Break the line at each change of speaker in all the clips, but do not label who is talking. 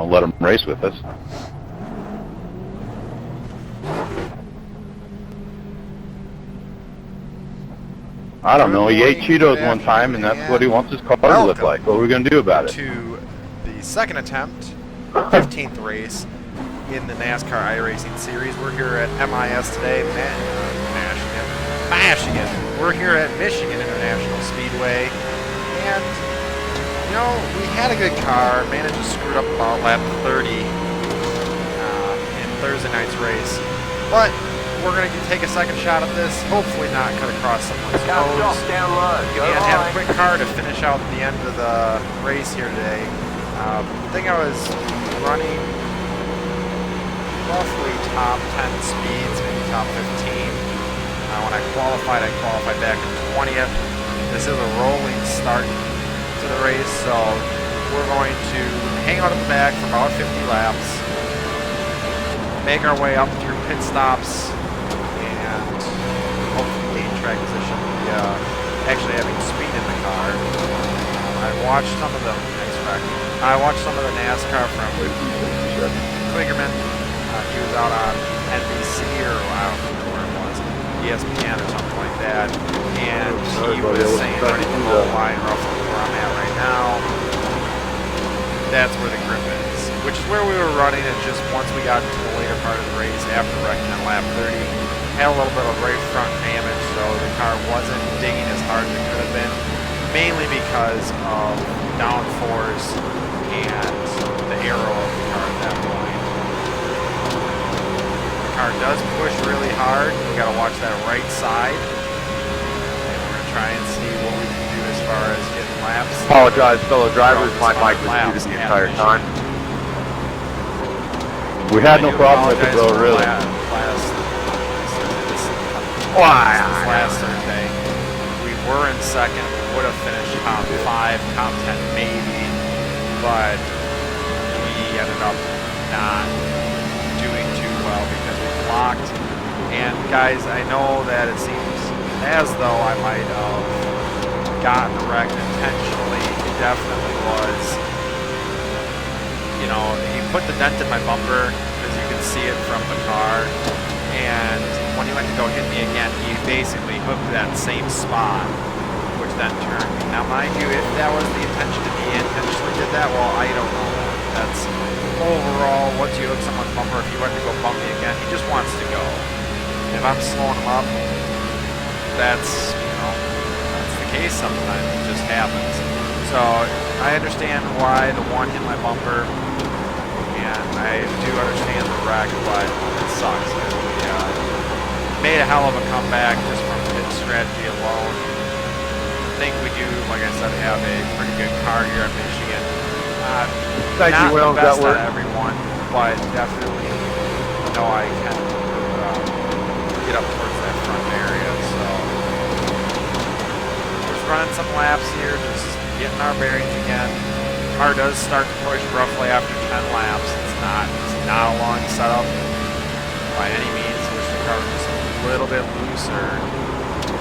let him race with us. I don't know. He ate Cheetos one time, and that's what he wants his car to look like. What are we going to do about it?
To the second attempt, 15th race in the NASCAR iRacing series. We're here at MIS today, Michigan. We're here at Michigan International Speedway, and you know, we had a good car. Managed to screw up about lap 30 in Thursday night's race, but we're going to take a second shot at this, hopefully not cut across someone's toes, and have a quick car to finish out the end of the race here today. I think I was running roughly top 10 speeds, maybe top 15. When I qualified back in 20th. This is a rolling start to the race, so we're going to hang out at the back for about 50 laps, make our way up through pit stops, and hopefully gain track position. Actually having speed in the car. I watched some of the NASCAR from Kligerman. He was out on NBC or I don't remember where it was, ESPN or something like that, and he was saying running the low line roughly where I'm at right now. That's where the grip is, which is where we were running. And just once we got into the later part of the race, after wrecking on lap 30, had a little bit of right front damage, so the car wasn't digging as hard as it could have been, mainly because of downforce and the aero of the car at that point. The car does push really hard. We got to watch that right side, and we're going to try and see what we can do as far as getting laps.
Apologize, fellow drivers. My mic was muted the entire time.
We had no problem with it, though, really.
Last Thursday, we were in second. We would have finished top 5, top 10 maybe, but we ended up not doing too well because we blocked. And guys, I know that it seems as though I might have gotten wrecked intentionally. It definitely was. You know, he put the dent in my bumper, as you can see it from the car. And when he went to go hit me again, he basically hooked that same spot, which then turned me. Now, mind you, if that was the intention, if he intentionally did that, well, I don't know that. That's overall, once you hook someone's bumper, if he went to go bump me again, he just wants to go. If I'm slowing him up, that's, you know, that's the case sometimes. It just happens. So I understand why the one hit my bumper, and I do understand the wreck, but it sucks. We made a hell of a comeback just from pit strategy alone. I think we do, like I said, have a pretty good car here in Michigan.
Thank
not
you, Will.
the best on everyone, but definitely know I can get up towards that front area. So just running some laps here, just getting our bearings again. The car does start to push roughly after 10 laps. It's not a long setup by any means. I wish the car was just a little bit looser to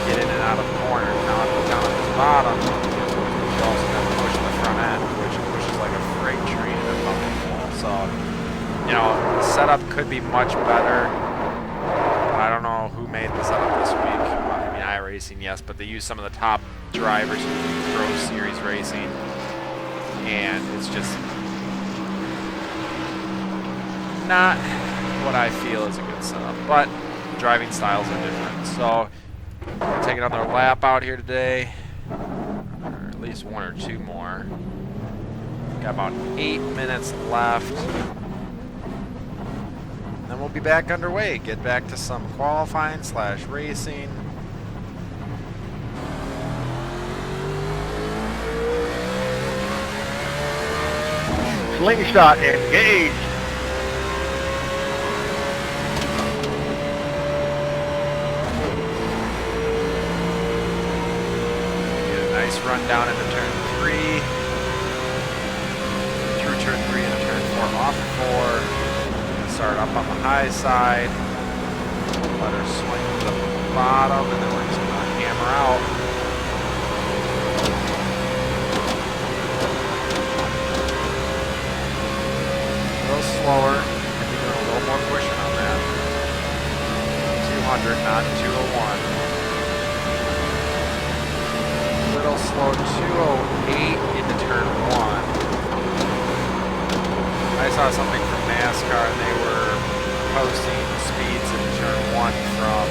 get in and out of the corner. Now if it's down at the bottom, you also got to push the front end, which pushes like a freight train in a bumping wall. So, you know, the setup could be much better. But I don't know who made the setup this week. I mean, iRacing, yes, but they use some of the top drivers who do Pro Series racing, and it's just not what I feel is a good setup. But driving styles are different. So we'll take another lap out here today, or at least one or two more. Got about 8 minutes left. Then we'll be back underway. Get back to some qualifying / racing.
Slingshot engaged.
Get a nice run down into turn 3. Through turn 3 into turn 4 off 4. Start up on the high side. Let her swing to the bottom, and then we're just going to hammer out. slower. I'd be doing a little more pushing on that. 200, not 201. A little slow, 208 into turn 1. I saw something from Nascar and they were posting speeds in turn 1 from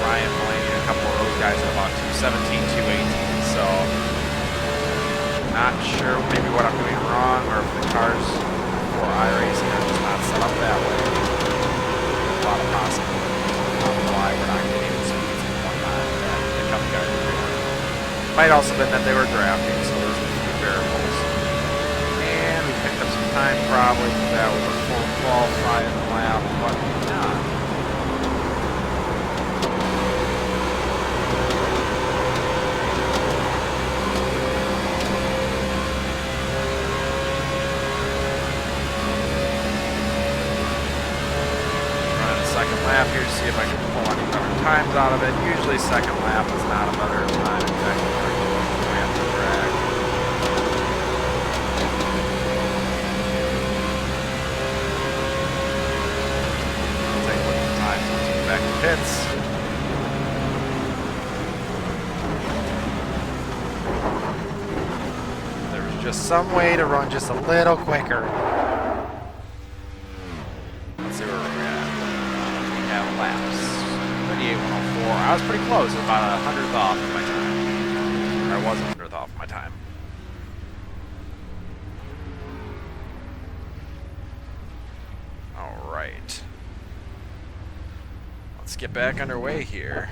Ryan Blaney and a couple of those guys at about 217, 218. So, not sure maybe what I'm doing wrong or if the cars for iRacing are just not set up that way. A lot of possibilities. I don't know why we're not getting the speeds and whatnot that the couple guys are doing. Might also been that they were drafting, so there's a few variables. And we picked up some time probably for that with a full qualifying lap, but not. Lap here to see if I can pull any better times out of it. Usually second lap is not a better time. In fact, we have to drag. I'll take a look at the times once we get back to pits. There was just some way to run just a little quicker. Let's see where we're at. Laps. 38.104. I was pretty close, about a 100th off of my time. Or I was a 100th off of my time. Alright. Let's get back underway here.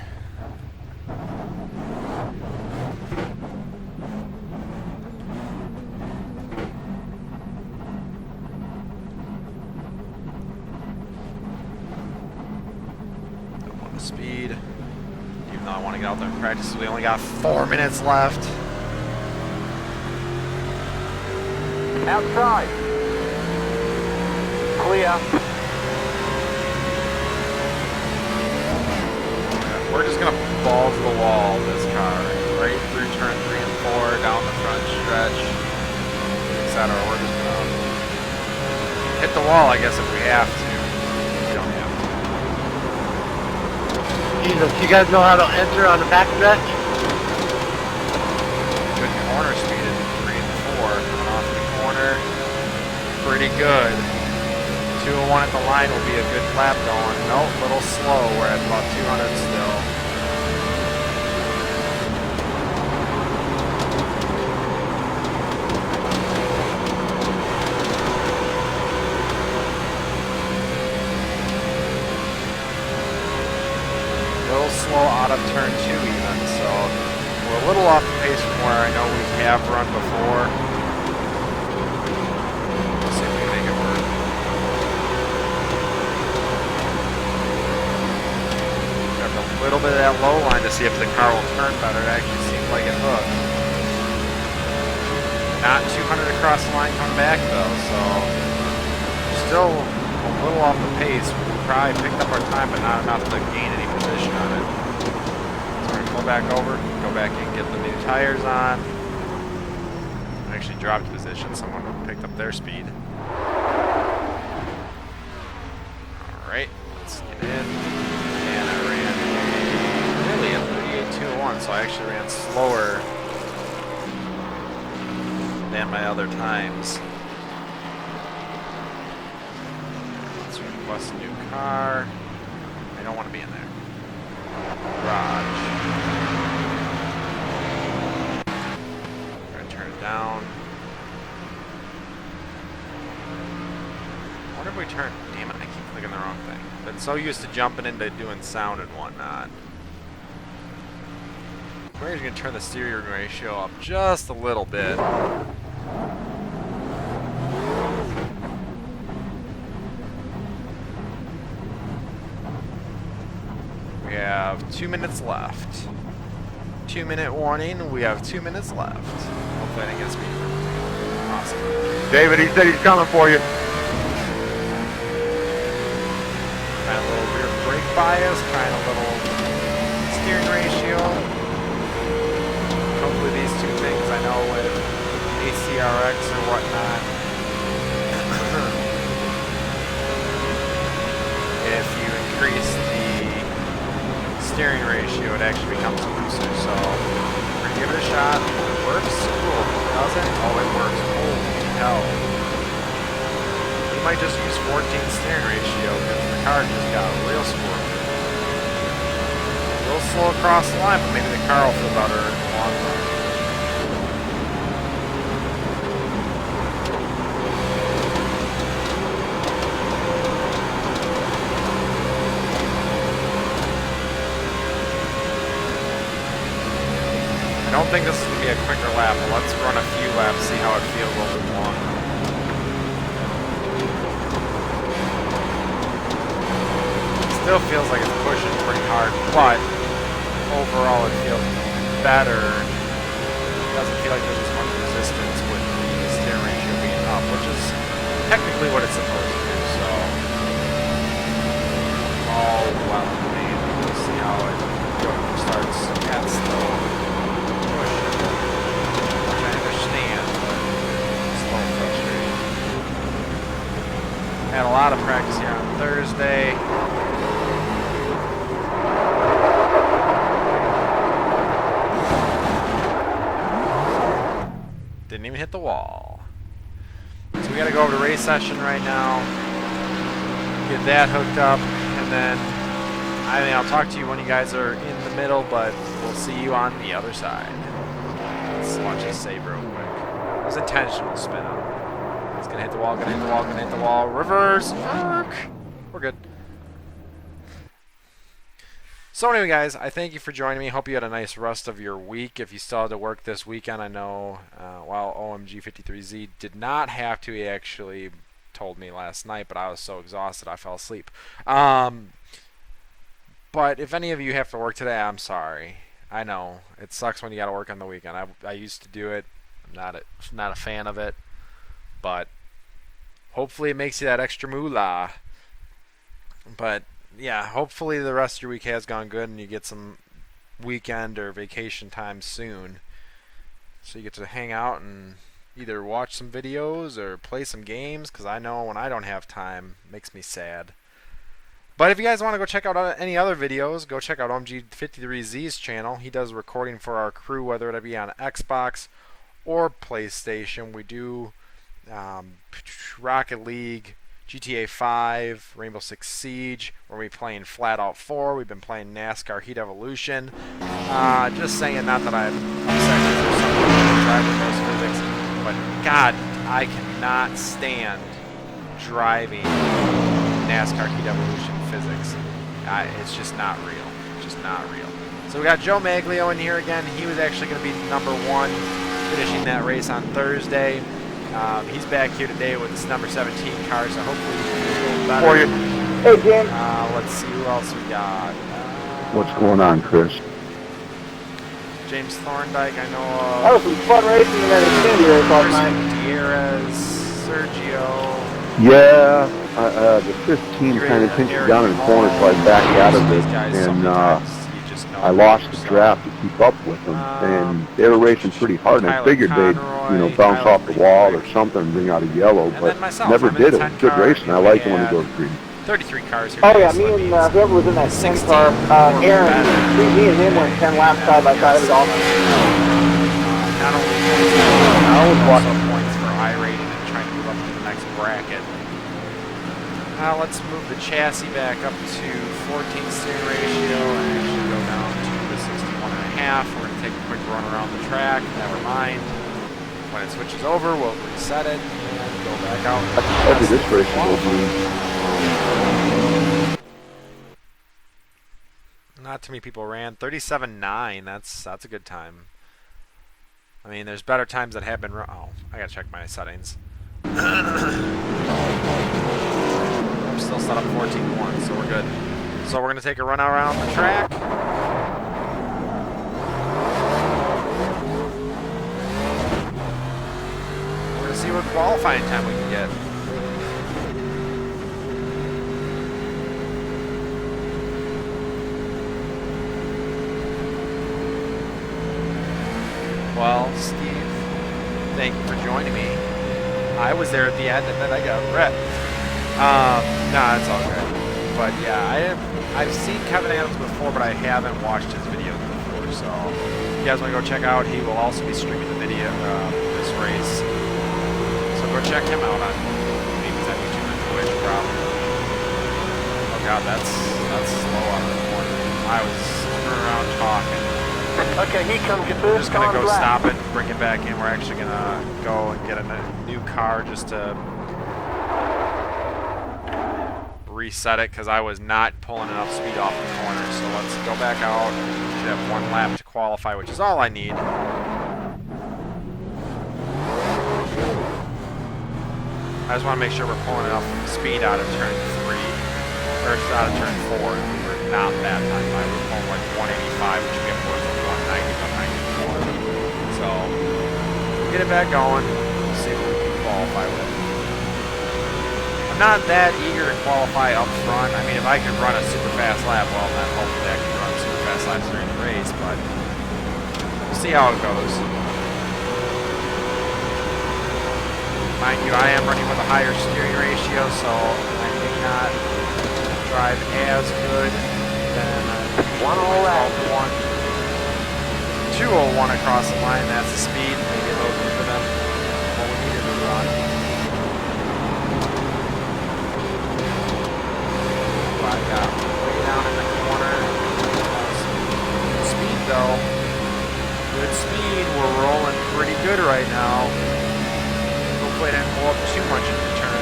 Speed, even though I want to get out there and practice. We only got 4 minutes left.
Outside. Clear.
We're just gonna balls to the wall this car, right through turn 3 and 4, down the front stretch, etc. We're just gonna hit the wall, I guess, if we have to. We don't have to.
Jesus, you guys know how to enter on the back stretch?
Good corner speed at 3 and 4. Coming off the corner. Pretty good. 201 at the line will be a good lap going. Nope, a little slow. We're at about 200 still. Slow out of turn 2 even, so we're a little off the pace from where I know we have run before. We'll see if we can make it work. Grabbed a little bit of that low line to see if the car will turn better. It actually seems like it hooked. Not 200 across the line coming back though, so still a little off the pace. We probably picked up our time, but not enough to gain any position on it. So we're gonna go back over, go back and get the new tires on. Actually dropped position, someone picked up their speed. Alright, let's get in. And I ran really a 38.201, so I actually ran slower than my other times. Let's request a new car. I don't want to be in there. Garage. We're gonna turn it down. I wonder if we turn. Damn it! I keep clicking the wrong thing. Been so used to jumping into doing sound and whatnot. We're just gonna turn the steering ratio up just a little bit. We have 2 minutes left. 2 minute warning. We have 2 minutes left. Hopefully I didn't get speed. Awesome.
David, he said he's coming for you.
Trying a little rear brake bias. Trying a little steering ratio. Hopefully these two things I know with ACRX or whatnot ratio, it actually becomes looser. So we're gonna give it a shot. If it works, cool. If it doesn't, oh, it works. Holy hell. We might just use 14 steering ratio because the car just got real sporty. A little slow across the line, but maybe the car will feel better in the long run. I don't think this is going to be a quicker lap, but let's run a few laps, see how it feels a little bit longer. Still feels like it's pushing pretty hard, but overall it feels better. It doesn't feel like there's as much resistance with the steering ratio being up, which is technically what it's supposed to do, so all well and good. We'll see how it starts at slow push, which I understand, but slow and frustrating. Had a lot of practice here on Thursday. Didn't even hit the wall. So we gotta go over to race session right now, get that hooked up, and then I'll talk to you when you guys are in the middle, but we'll see you on the other side. Let's watch this save real quick. It was intentional spin out. It's gonna hit the wall, gonna hit the wall, gonna hit the wall. Reverse! We're good. So anyway, guys, I thank you for joining me. Hope you had a nice rest of your week. If you still had to work this weekend, I know while OMG53Z did not have to, he actually told me last night, but I was so exhausted I fell asleep. But if any of you have to work today, I'm sorry. I know it sucks when you got to work on the weekend. I used to do it. I'm not a fan of it, but hopefully it makes you that extra moolah. But yeah, hopefully the rest of your week has gone good and you get some weekend or vacation time soon. So you get to hang out and either watch some videos or play some games, because I know when I don't have time, it makes me sad. But if you guys want to go check out any other videos, go check out OMG53Z's channel. He does recording for our crew, whether it be on Xbox or PlayStation. We do Rocket League, GTA 5, Rainbow Six Siege, where we're playing Flat Out 4. We've been playing NASCAR Heat Evolution. Just saying, not that I'm upset because there's some driving those physics, but God, I cannot stand driving NASCAR Heat Evolution physics. It's just not real. Just not real. So we got Joe Maglio in here again. He was actually going to be number 1, finishing that race on Thursday. He's back here today with his number 17 car, so hopefully he's a little better.
For you. Hey, Jim.
Let's see who else we got.
What's going on, Chris?
James Thorndike, I know of.
That was some fun racing in that Xfinity race last night.
Gutierrez, Sergio.
Yeah, the 15 kind of pinched down in the corner, so I backed out of it, and I lost the draft to keep up with them, and they were racing pretty hard, and I figured they'd, bounce off the wall or something and bring out a yellow, but never did. It was good racing. I like it when it goes green.
33 cars here.
Oh yeah, me and whoever was in that 10 car, Aaron, me and him went 10 laps side by side. It was awesome.
Not only also points for IRacing and trying to move up to the next bracket. Let's move the chassis back up to 14 steering ratio and actually go down to the 61.5. We're going to take a quick run around the track. Never mind. When it switches over, we'll reset it and go back out.
Maybe this race will be.
Not too many people ran 37.9. That's a good time. I mean, there's better times that have been run. Oh, I gotta check my settings. I'm still set up 14.1, so we're good. So we're gonna take a run around the track. We're gonna see what qualifying time we can get. Well, Steve, thank you for joining me. I was there at the end and then I got ripped. Nah, it's all good. But yeah, I've seen Kevin Adams before, but I haven't watched his videos before. So if you guys want to go check out, he will also be streaming the video this race. So go check him out on maybe he's on YouTube or Twitch, probably. Oh god, that's slow on the corner. I was screwing around talking.
Okay, here comes your
We're
first
just gonna
time
go
lap.
stop it, bring it back in. We're actually gonna go and get a new car just to reset it because I was not pulling enough speed off the corner. So let's go back out. Should have one lap to qualify, which is all I need. I just want to make sure we're pulling enough speed out of turn 3, or out of turn 4. We were not that time. We were pulling like 185, which we have towards 190, 194. So we'll get it back going. We'll see what we can qualify with. I'm not that eager to qualify up front. I mean, if I could run a super fast lap, well, then hopefully I can run super fast laps during the race, but we'll see how it goes. Mind you, I am running with a higher steering ratio, so I may not drive as good than a 201 across the line. That's the speed, maybe a little bit for them. What we needed to run. I got way down in the corner. Good speed though. Good speed. We're rolling pretty good right now. Hopefully I didn't pull up too much into turn 1.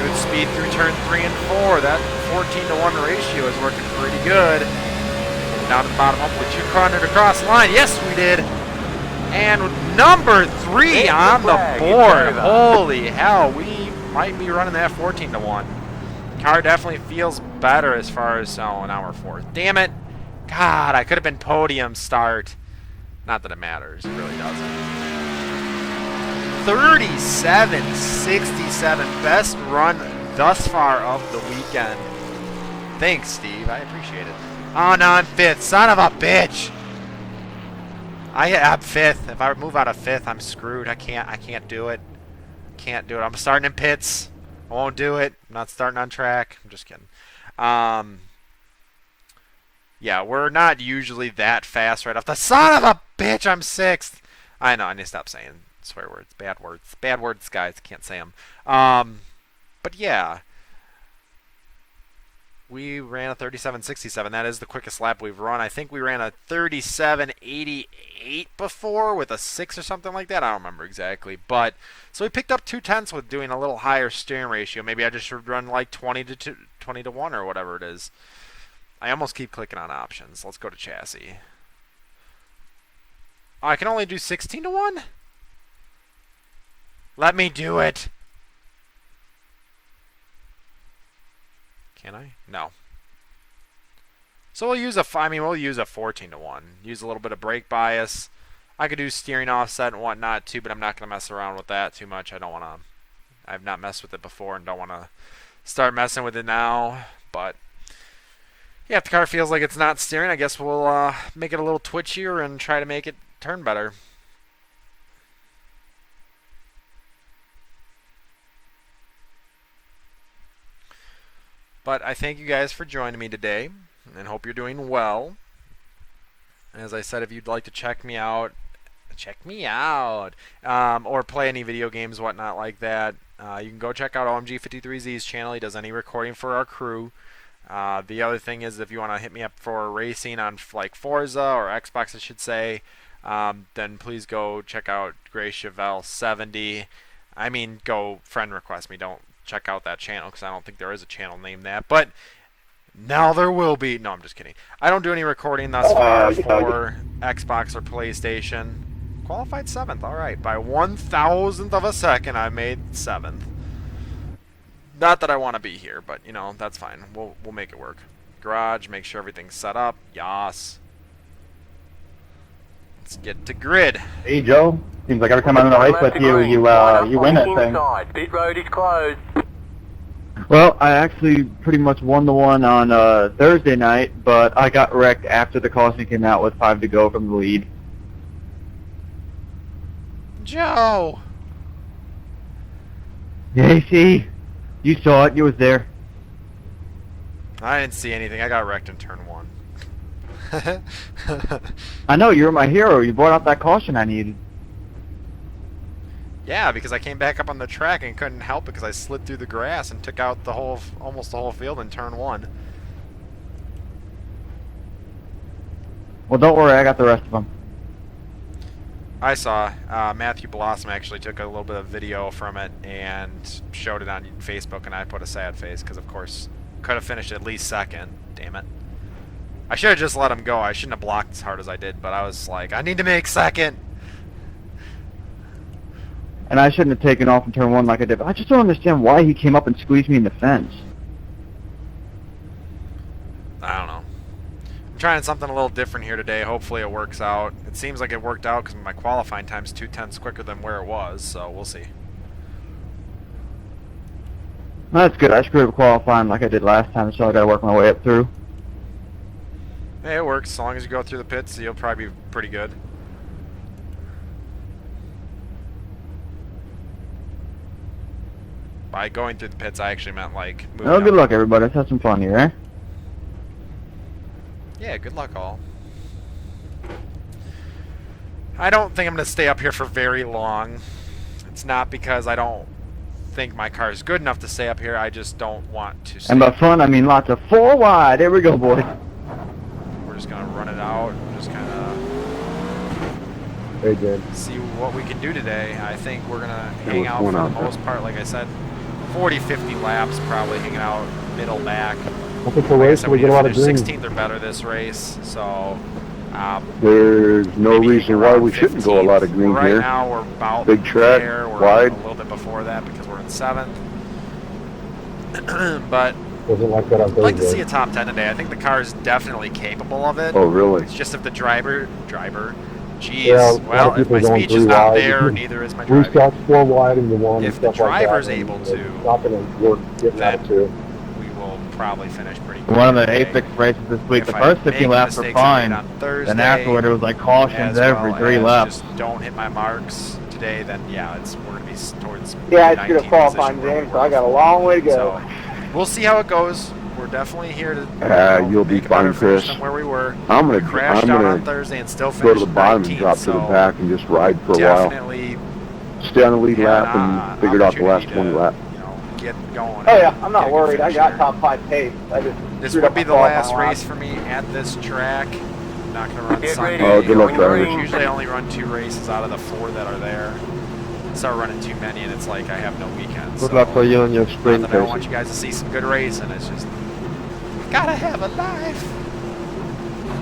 Good speed through turn 3 and 4. That 14-to-1 ratio is working pretty good. Down to the bottom, hopefully 200 across the line. Yes, we did. And number 3 on the board. Holy hell, we might be running that 14-to-1. Car definitely feels better as far as, oh, now we're 4th. Damn it. God, I could have been podium start. Not that it matters, it really doesn't. 37-67, best run thus far of the weekend. Thanks, Steve, I appreciate it. Oh, no, I'm 5th, son of a bitch. I'm 5th. If I move out of 5th, I'm screwed. I can't do it. Can't do it. I'm starting in pits. I won't do it. I'm not starting on track. I'm just kidding. Yeah, we're not usually that fast right off the son of a bitch. I'm 6th. I know. I need to stop saying swear words. Bad words. Bad words, guys. Can't say them. But yeah. We ran a 37.67. That is the quickest lap we've run. I think we ran a 37.88 before with a 6 or something like that. I don't remember exactly. But so we picked up 2/10 with doing a little higher steering ratio. Maybe I just should run like 20-to-1 or whatever it is. I almost keep clicking on options. Let's go to chassis. Oh, I can only do 16-to-1? Let me do it. Can I? No. So we'll use a 14-to-1. Use a little bit of brake bias. I could do steering offset and whatnot too, but I'm not going to mess around with that too much. I don't want to. I've not messed with it before and don't want to start messing with it now. But yeah, if the car feels like it's not steering, I guess we'll make it a little twitchier and try to make it turn better. But I thank you guys for joining me today and hope you're doing well. As I said, if you'd like to check me out, or play any video games, whatnot like that, you can go check out OMG53Z's channel. He does any recording for our crew. The other thing is, if you want to hit me up for racing on like Forza or Xbox, I should say, then please go check out Gray Chevelle 70. I mean, go friend request me. Don't check out that channel because I don't think there is a channel named that, but now there will be. No, I'm just kidding. I don't do any recording thus far for Xbox or PlayStation. Qualified 7th. All right, by 1,000th of a second, I made 7th. Not that I want to be here, but you know that's fine. We'll make it work. Garage, make sure everything's set up. Yas. Let's get to grid.
Hey Joe, seems like every time I'm in a race with you, you win that thing.
Pit road is closed.
Well, I actually pretty much won the one on Thursday night, but I got wrecked after the caution came out with 5 to go from the lead.
Joe!
Yeah, see? You saw it. You was there.
I didn't see anything. I got wrecked in turn 1.
I know, you were my hero. You brought out that caution I needed.
Yeah, because I came back up on the track and couldn't help it because I slid through the grass and took out the whole, almost the whole field in turn 1.
Well, don't worry. I got the rest of them.
I saw Matthew Blossom actually took a little bit of video from it and showed it on Facebook, and I put a sad face because, of course, could have finished at least second. Damn it. I should have just let him go. I shouldn't have blocked as hard as I did, but I was like, I need to make second.
And I shouldn't have taken off in turn 1 like I did. But I just don't understand why he came up and squeezed me in the fence.
I don't know. I'm trying something a little different here today. Hopefully it works out. It seems like it worked out because my qualifying time's 2/10 quicker than where it was, so we'll see.
Well, that's good. I screwed up qualifying like I did last time, so I got to work my way up through.
Hey, it works. As long as you go through the pits, you'll probably be pretty good. By going through the pits, I actually meant like moving
Well, good
up.
luck, everybody. Let's have some fun here, eh?
Yeah, good luck all. I don't think I'm going to stay up here for very long. It's not because I don't think my car is good enough to stay up here. I just don't want to stay.
And by fun, I mean lots of 4 wide. Here we go, boys.
We're just going to run it out and just kind of
Hey, Dan.
see what we can do today. I think we're going to
Yeah,
hang
what's
out
going
for the
on,
most part. Like I said, 40, 50 laps, probably hanging out middle back.
I think the
Like I
race
said,
we
we
get
need
a
to
lot of
finish
green.
16th or better this race. So
There's no
maybe
reason why
around
we shouldn't go a
15th.
lot of green
right
here.
now we're about
Big track,
there. We're
wide.
a little bit before that because we're in 7th. But
Wasn't like that on
I'd like to see
Thursday.
a top 10 today. I think the car is definitely capable of it.
Oh, really?
It's just if the driver, geez,
Yeah, a lot of
well, if
people
my
going
speech is
3
not
wide.
there, neither is my
Three
driving.
stocks 4 wide and you won
If
and
the
stuff like that.
driver's
and
able
it's
to,
not going to work getting
then
out to.
We will probably finish pretty quick.
One of the
today.
Apex races this week,
If
the
I
first
make
15 laps were
mistakes I made
fine.
on Thursday,
Then afterward, it was like cautions
as
every
well
3
as
laps.
just don't hit my marks today, then yeah, we're going to be towards
Yeah, I screwed up
19th
qualifying,
position where
James,
we
so I
were.
got a long way to go.
So we'll see how it goes. We're definitely here to
You'll be
make a better
fine,
finish
Chris.
than where we were.
I'm
We
gonna
crashed out on Thursday and still
go
finished
to the bottom
19th,
and drop to the
so
back and just ride for a while.
definitely
Stay on the lead
had
lap
an
and figure it out the last
opportunity
20 laps.
to, get going.
Oh yeah, I'm
get a
not
good
worried. I
finish
got
there.
top 5 pace. I just
This
screwed
would
up
be
my
the last
qualifying
race for me at this track. I'm not going to run
Get
Sunday.
ready.
Oh, good luck, drivers.
Usually I only run 2 races out of the 4 that are there. Start running too many and it's like I have no weekends.
Good
so
luck for you and your
not
sprint,
that I don't want
Casey.
you guys to see some good racing. It's just gotta have a life.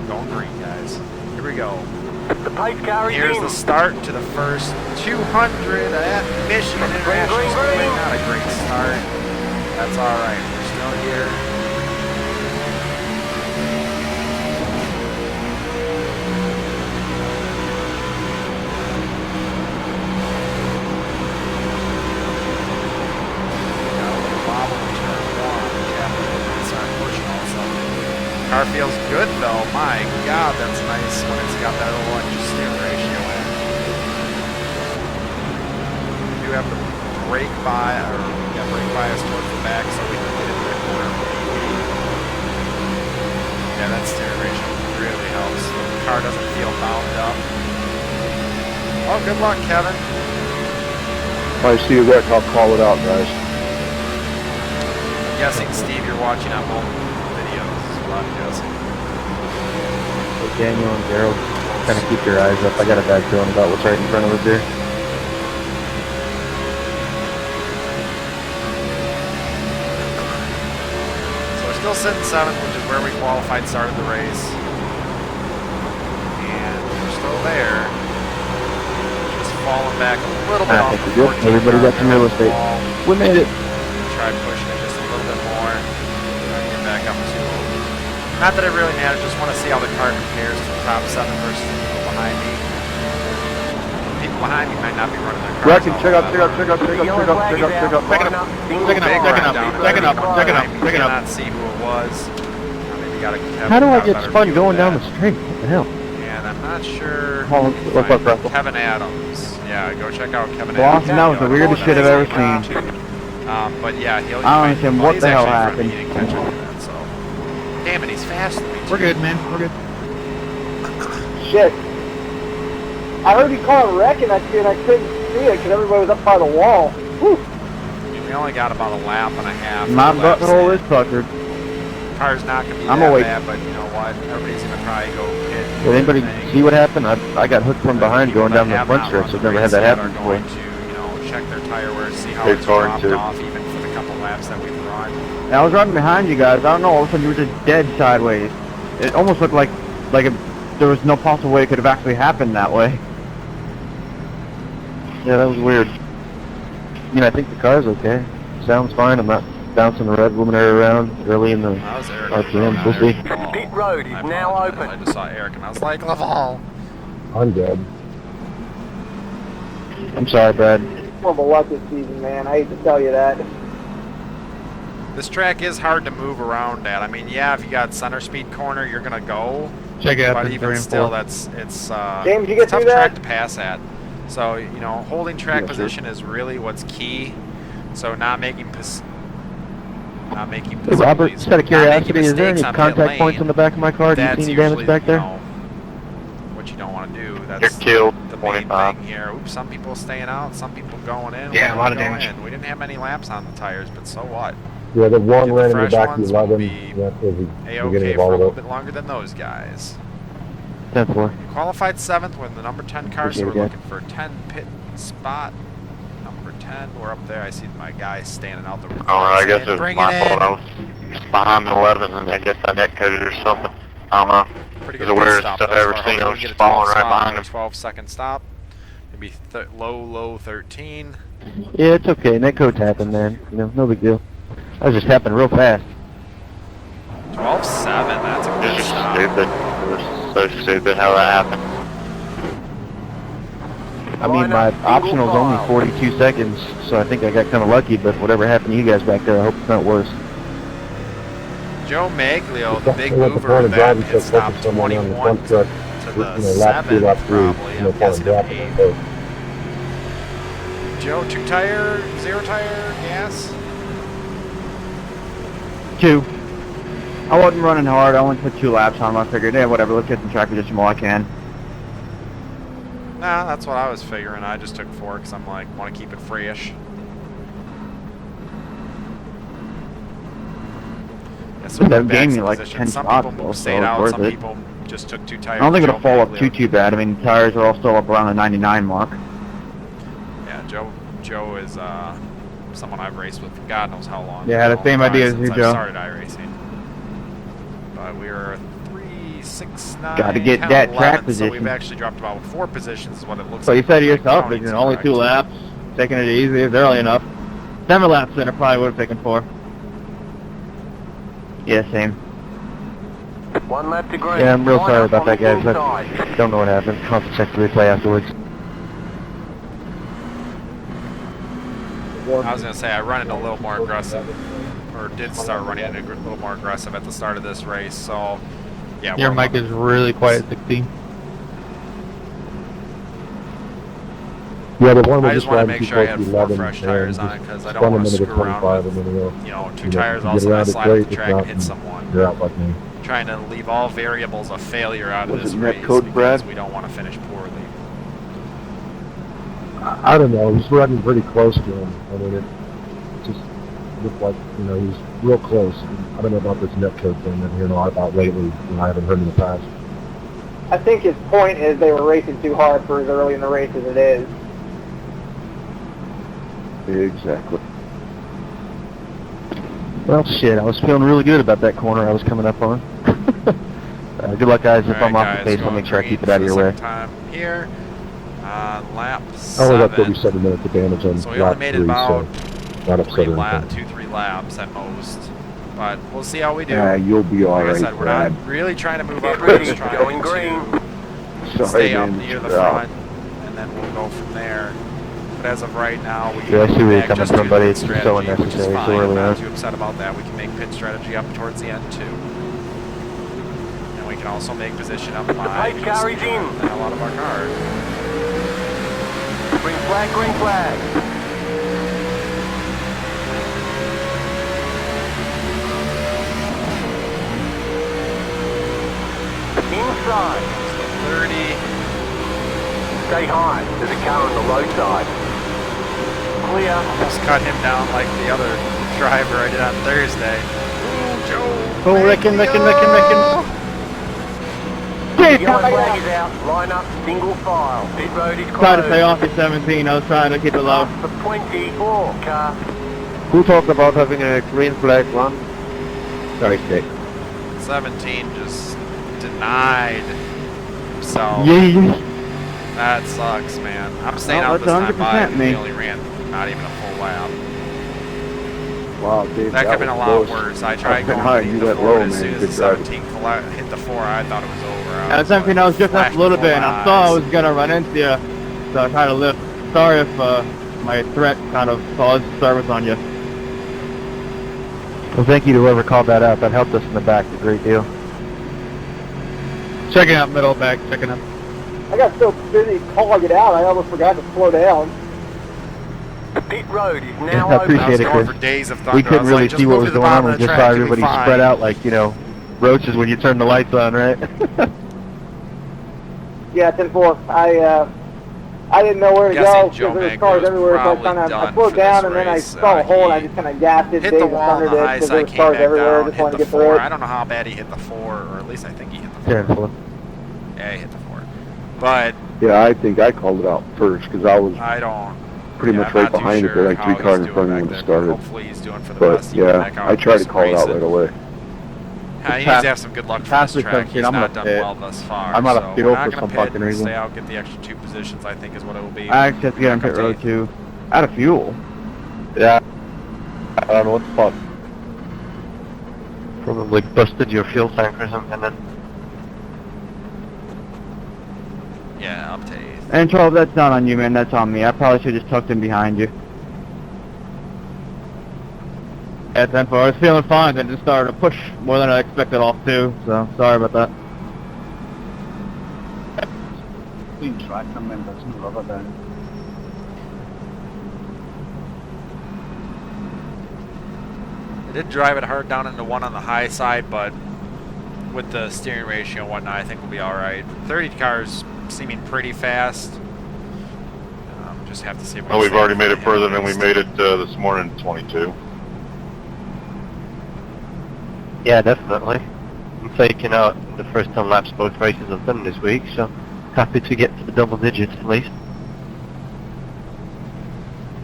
Going green, guys. Here we go.
The pipe carries
Here's
in.
the start to the first 200 at Michigan International
green,
Speedway.
green.
Not a great start. That's all right. We're still here. Got a little bobble in turn 1. Captain start pushing also. Car feels good though. My God, that's nice when it's got that little extra steer ratio in. We do have the brake bias, or brake bias towards the back, so we can get into the corner. Yeah, that steer ratio really helps. The car doesn't feel bound up. Oh, good luck, Kevin.
When I see you wreck, I'll call it out, guys.
I'm guessing, Steve, you're watching on multiple videos. Is what I'm guessing.
Hey, Daniel and Gerald, kind of keep your eyes up. I got a bad feeling about what's right in front of us here.
So we're still sitting 7th, which is where we qualified, started the race. And we're still there. Just falling back a little bit
I
off
think
the
we're good.
14th
Everybody got some real
yard
estate.
wall.
We made it.
Try pushing it just a little bit more. Try to get back up to. Not that it really matters, just want to see how the car compares to the top 7 versus the people behind me. The people behind me might not be running their cars.
Wrecking,
all
check up,
that
check up,
well.
check up, check up, check up, check up, check up.
Second up. Second
Big
up. Second
round
up.
down the
Second up.
road.
Second up.
I
Second up.
cannot see who it was. Maybe got a
How do I
got a
get
better
spun
view of
going down
that.
the street? What the hell?
And I'm not sure.
Hold on, what's up, Russell?
Kevin Adams. Yeah, go check out Kevin.
Boston, that was the weirdest shit I've ever seen.
But yeah,
I don't understand what the hell happened.
So. Damn it, he's faster than me.
We're good, man. We're good.
Shit. I heard you call a wreck and I couldn't see it because everybody was up by the wall. Whew.
We only got about a lap and a half.
My butthole is puckered.
Car's not going to be
I'm
that
awake.
bad, but you know what? Everybody's going to probably go pit.
Did anybody see what happened? I got hooked from behind going down the front stretch. I've never had that happen before.
Going to, you know, check their tire wear, see how
They're
it's
going
dropped
to.
off, even for the couple laps that we've run.
And I was running behind you guys. I don't know. All of a sudden, you were just dead sideways. It almost looked like there was no possible way it could have actually happened that way.
Yeah, that was weird. I mean, I think the car's okay. Sounds fine. I'm not bouncing the red luminary around early in the
That was Eric.
RPM. We'll see.
Pit road is now open.
I just saw Eric and I was like, Laval.
I'm dead.
I'm sorry, Brad.
Horrible luck this season, man. I hate to tell you that.
This track is hard to move around at. I mean, yeah, if you got center speed corner, you're going to go.
Check it out.
But
the
even
3 and
still,
4.
it's
James, you get
tough
through that?
track to pass at. So, you know, holding track
Yes, sir.
position is really what's key. So not making
Hey, Robert, just out of curiosity, is there any contact points on the back of my car? Do you see any damage back there?
What you don't want to do. That's
You're killed.
the main
25.
thing here. Oops, some people staying out, some people going in.
Yeah, a lot of
going
damage.
in. We didn't have many laps on the tires, but so what?
Yeah, the one
Get the
ran in the
fresh
back of
ones
the
will
11.
be
That was the
A-OK
beginning of
for a
all
little
of
bit
it.
longer than those guys.
10-4.
Qualified 7th with the number 10 car, so we're
Appreciate it,
looking for a 10 pit spot. Number 10, we're up there. I see my guy standing out the
Oh, I guess it was
Bring
my
it in.
fault. I was behind the 11 and I guess I net coded or something. I don't know.
Pretty
It's
good
the weirdest
stop
stuff
thus
I've ever
far.
seen. I
Hopefully
was
we get
just
a 12
following right
spot
behind
or
him.
12-second stop. Maybe low 13.
Yeah, it's okay. Net code's happened, man. You know, no big deal. That was just happened real fast.
12-7, that's a
It was
good
just
stop.
stupid. It was so stupid how that happened.
I mean, my optional's only 42 seconds, so I think I got kind of lucky, but whatever happened to you guys back there, I hope it's not worse.
Joe Maglio, the big
They want the
mover
point
of
of
that
driving
pit
so
stop,
focused someone on the
21
front
to
truck,
the
lap 2,
7th,
lap 3,
probably. I'm guessing
drop
an
it.
8. Joe, 2 tire, 0 tire, gas?
2. I wasn't running hard. I only put 2 laps on them. I figured, yeah, whatever. Let's get some track position while I can.
Nah, that's what I was figuring. I just took 4 because I'm like, want to keep it fresh. Yeah, so
That
we're
gave
back
me
to
like
position.
10
Some
spots,
people
though,
stayed
so
out,
it's
some
worth it.
people just took 2 tires.
I don't think it'll
Joe
fall off
Maglio.
too bad. I mean, tires are all still up around the 99 mark.
Yeah, Joe is someone I've raced with for God knows how long.
Yeah, the same idea as you,
since
Joe.
I started iRacing. But we were 3, 6, 9,
Gotta get
10,
that
11,
track
so
position.
we've actually dropped about 4 positions is what it looks
So
like.
you said to
from
yourself,
County's
it's only 2
correct.
laps, taking it easy, it's early enough. 7 laps then I probably would have taken 4. Yeah, same.
1 lap to green.
Yeah, I'm real
Line
sorry
up
about
on
that,
the
guys.
inside.
I don't know what happened. I'll have to check the replay afterwards.
I was going to say, I run it a little more aggressive, or did start running it a little more aggressive at the start of this race, so yeah.
Your
we're
mic is really quiet at 16.
Yeah, the one
I
we
just
just
want to
ran
make
too
sure I
close
had
to
4
11,
fresh
and
tires on it,
just
because I
spun
don't
them
want to
into the
screw around
25
with,
and then,
2
you know,
tires
if you
also
get around
gonna
it
slide
great,
off the
if
track and
not,
hit someone.
you're out like me.
Trying to leave all variables of failure out of
Was
this
it net
race
code,
because
Brad?
we don't want to finish poorly.
I don't know. He's running pretty close to him. I mean, it just looked like, you know, he was real close. I don't know about this net code thing that I'm hearing a lot about lately, and I haven't heard in the past.
I think his point is they were racing too hard for as early in the race as it is.
Exactly.
Well, shit, I was feeling really good about that corner I was coming up on. Good luck, guys. If I'm off the pace, I'll make sure I keep it out of your way.
Time here, lap
I only got
7.
37 minutes of damage on
So we
lap
only made
3,
it about
so not upset or anything.
3 laps at most. But we'll see how we do.
You'll be
Like I
alright,
said, we're
Brad.
not really trying to move up.
Get
We're
ready,
just trying
going green.
to
Sorry,
stay up
man.
near the
Yeah.
front, and then we'll go from there. But as of right now, we
Yeah, I see
can
where you're
back
coming
just
from,
to
buddy.
the
It's so
strategy, which is
unnecessary, so
fine.
early
I'm not
on.
too upset about that. We can make pit strategy up towards the end too. And we can also make position up by
pace car is in.
the hell out of our car.
Green flag, green flag. Inside.
So 30.
Stay high. There's a car on the low side. Clear.
Almost cut him down like the other driver I did on Thursday. Ooh, Joe.
Oh, Ricken.
Yellow flag is out. Line up, single file. Pit road is closed.
Try to stay off the 17. I was trying to keep it low.
For 24 car.
Who talked about having a green flag run? Sorry, State.
17 just denied himself. That sucks, man. I'm staying
Well,
out this time by.
that's 100% me.
He only ran not even a full lap.
Wow, Dave,
That could have been a lot
close.
worse. I tried
Up and
going
high,
to
you
the
went
forward
low,
as
man.
soon as
Good
the
driving.
17 hit the 4. I thought it was over.
At 17, I was just up a little bit, and I saw I was gonna run into you, so I tried to lift. Sorry if my threat kind of caused service on you.
Well, thank you to whoever called that out. That helped us in the back a great deal.
Checking out middle back, checking out.
I got so busy calling it out, I almost forgot to slow down.
The pit road is
I
now open.
appreciate
I was
it,
going
Chris.
for days of thunder.
We couldn't
I was
really
like, just
see what
move
was
to the
going on.
bottom
We
of the
just
track,
saw
you'll be
everybody
fine.
spread out like, roaches when you turn the lights on, right?
Yeah, 10-4. I didn't know where to
Guessing
go
Joe
because there was
Magro
cars
is
everywhere. So I
probably
kind of
done
I slowed
for
down
this
and then I
race.
saw a hole and I
He
just kind of gassed it.
hit
Dave
the
and
wall on
thundered
the
it
high
because
side,
there was
came
cars
back
everywhere. I
down,
just
hit
wanted
the
to get
4.
through
I
it.
don't know how bad he hit the 4, or at least I think he hit the 4.
10-4.
Yeah, he hit the 4. But
Yeah, I think I called it out first because I was
I don't.
pretty
yeah,
much
I'm
right
not too
behind it.
sure
They're like
how
3
he's
cars in
doing
front of me
back
when
there,
it
but
started.
hopefully he's doing for the
But
best. He can back
yeah,
out
I
and
tried
do
to
some
call it out
racing.
right away.
He needs to have some good luck for
Past
this
the
track.
17,
He's
I'm
not
gonna
done
pit.
well thus far.
I'm gonna
so
pit
we're
over
not
for
gonna
some
pit,
fucking reason.
stay out, get the extra 2 positions, I think is what it will be.
I actually have to get on pit road too. Out of fuel.
Yeah. I don't know what the fuck. Probably busted your fuel tank or something then.
Yeah, up to 8th.
And 12, that's not on you, man. That's on me. I probably should have just tucked in behind you. At 10-4, I was feeling fine, then just started to push more than I expected off too. So sorry about that.
Clean track, I mean, there's no rubber band.
I did drive it hard down into 1 on the high side, but with the steering ratio and whatnot, I think we'll be alright. 30 cars seeming pretty fast. Just have to see.
Well, we've already made it further than we made it this morning, 22.
Yeah, definitely. I'm taking out the first 10 laps both races I've done this week, so happy to get to the double digits at least.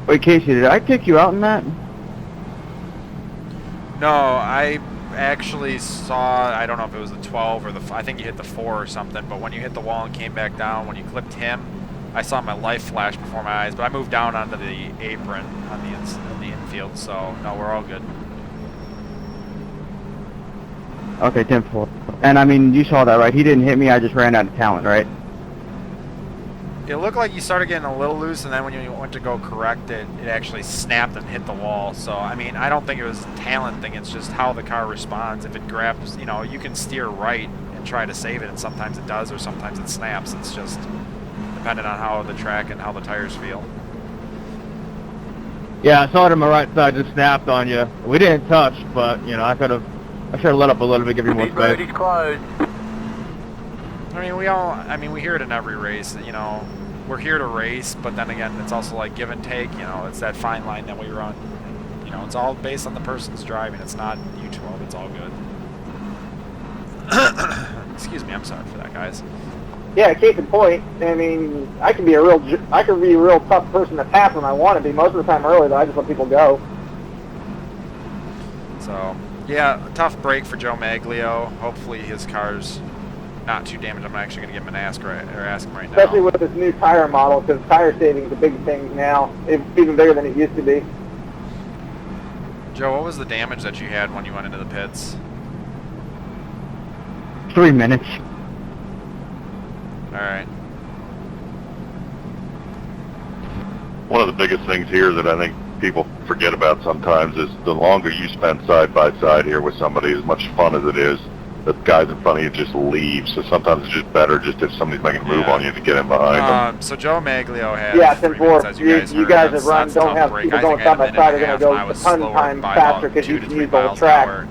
Wait, Casey, did I kick you out in that?
No, I actually saw, I don't know if it was the 12 or the, I think you hit the 4 or something, but when you hit the wall and came back down, when you clipped him, I saw my light flash before my eyes, but I moved down onto the apron on the infield, so no, we're all good.
Okay, 10-4. And I mean, you saw that, right? He didn't hit me, I just ran out of talent, right?
It looked like you started getting a little loose, and then when you went to go correct it, it actually snapped and hit the wall. So, I mean, I don't think it was a talent thing. It's just how the car responds. If it grabs, you know, you can steer right and try to save it, and sometimes it does, or sometimes it snaps. It's just dependent on how the track and how the tires feel.
Yeah, I saw it on my right side, just snapped on you. We didn't touch, but, you know, I should have let up a little bit, give you more
Pit road
space.
is closed.
I mean, we hear it in every race, you know, we're here to race, but then again, it's also like give and take, you know, it's that fine line that we run. You know, it's all based on the person's driving, it's not U12, it's all good. Excuse me, I'm sorry for that, guys.
Yeah, case in point. I mean, I can be a real tough person to pass when I want to be. Most of the time early, though, I just let people go.
So, yeah, a tough break for Joe Maglio. Hopefully his car's not too damaged. I'm actually going to give him an ask right now.
Especially with this new tire model, because tire saving is a big thing now. It's even bigger than it used to be.
Joe, what was the damage that you had when you went into the pits?
3 minutes.
Alright.
One of the biggest things here that I think people forget about sometimes is the longer you spend side by side here with somebody, as much fun as it is, the guys in front of you just leave. So sometimes it's just better just if somebody's making a move on you to get in behind them.
So Joe Maglio had
Yeah,
3 minutes,
10-4.
as
You guys have run, don't have people going side by side are going to go a ton of time faster because you can use the whole track.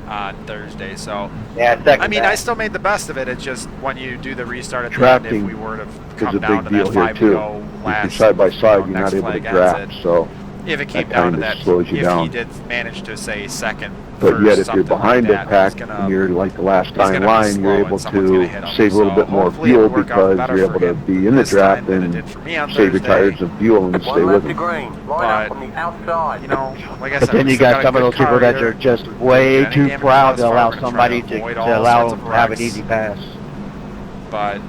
On Thursday, so
yeah,
I mean, I still made the best of it. It's just when you do the restart at the end, if we were to come down to that 5-0 last
side by side, you're
next
not able to
flag
draft,
exit,
so
if it came
that
down to
kinda
that,
slows you
if
down.
he did manage to say second,
But
first,
yet, if you're
something
behind
like
a
that,
pack
he's gonna,
and you're like the last
he's
time
gonna be
line,
slow
you're
and
able
someone's gonna hit
to
him.
save a little
So
bit more
hopefully
fuel
it'll work out
because
better
you're
for
able to
him
be in the
this time
draft
than it
and
did for me on
save your
Thursday.
tires of fuel and stay
One
with
left to
them.
green. Line
But,
up on the outside.
you know, like I
But
said,
then
we
you
still
got some of
a
those
good
people
car
that
here.
are just way
Any
too
damage
proud
thus
to
far,
allow
we're gonna
somebody
try
to
avoid all
allow
sorts
them
of
to have an
wrecks.
easy pass.
But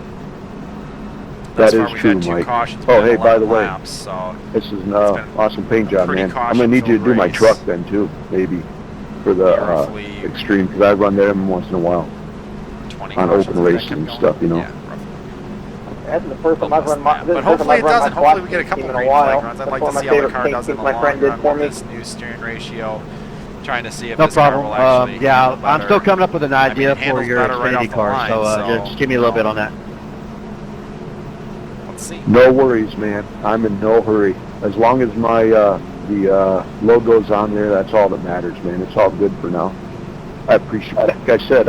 That
thus far
is
we've
true,
had 2
Mike.
cautions.
Oh,
within
hey, by
11
the way,
laps, so
this is an
been
awesome paint job,
pretty
man. I'm going to need you to do my
caution-filled
truck
race.
then, too, maybe, for the
Roughly
extreme, because I run there every once in a while
20
on
cautions
open
as that
racing
kept
and
going.
stuff, you know.
Yeah, roughly.
That's the first time I've run my.
But hopefully it doesn't. Hopefully we get a couple green flag runs. I'd like to see how the car does in the long run with this new steering ratio. Trying to see if
No
this car
problem.
will actually
Yeah,
handle
I'm
better.
still coming up with an idea
it
for
handles
your
better right off
Xfinity
the
car,
line,
so
so,
just give me a little bit on that.
Let's see.
No worries, man. I'm in no hurry. As long as my the logo's on there, that's all that matters, man. It's all good for now. I appreciate it. Like I said,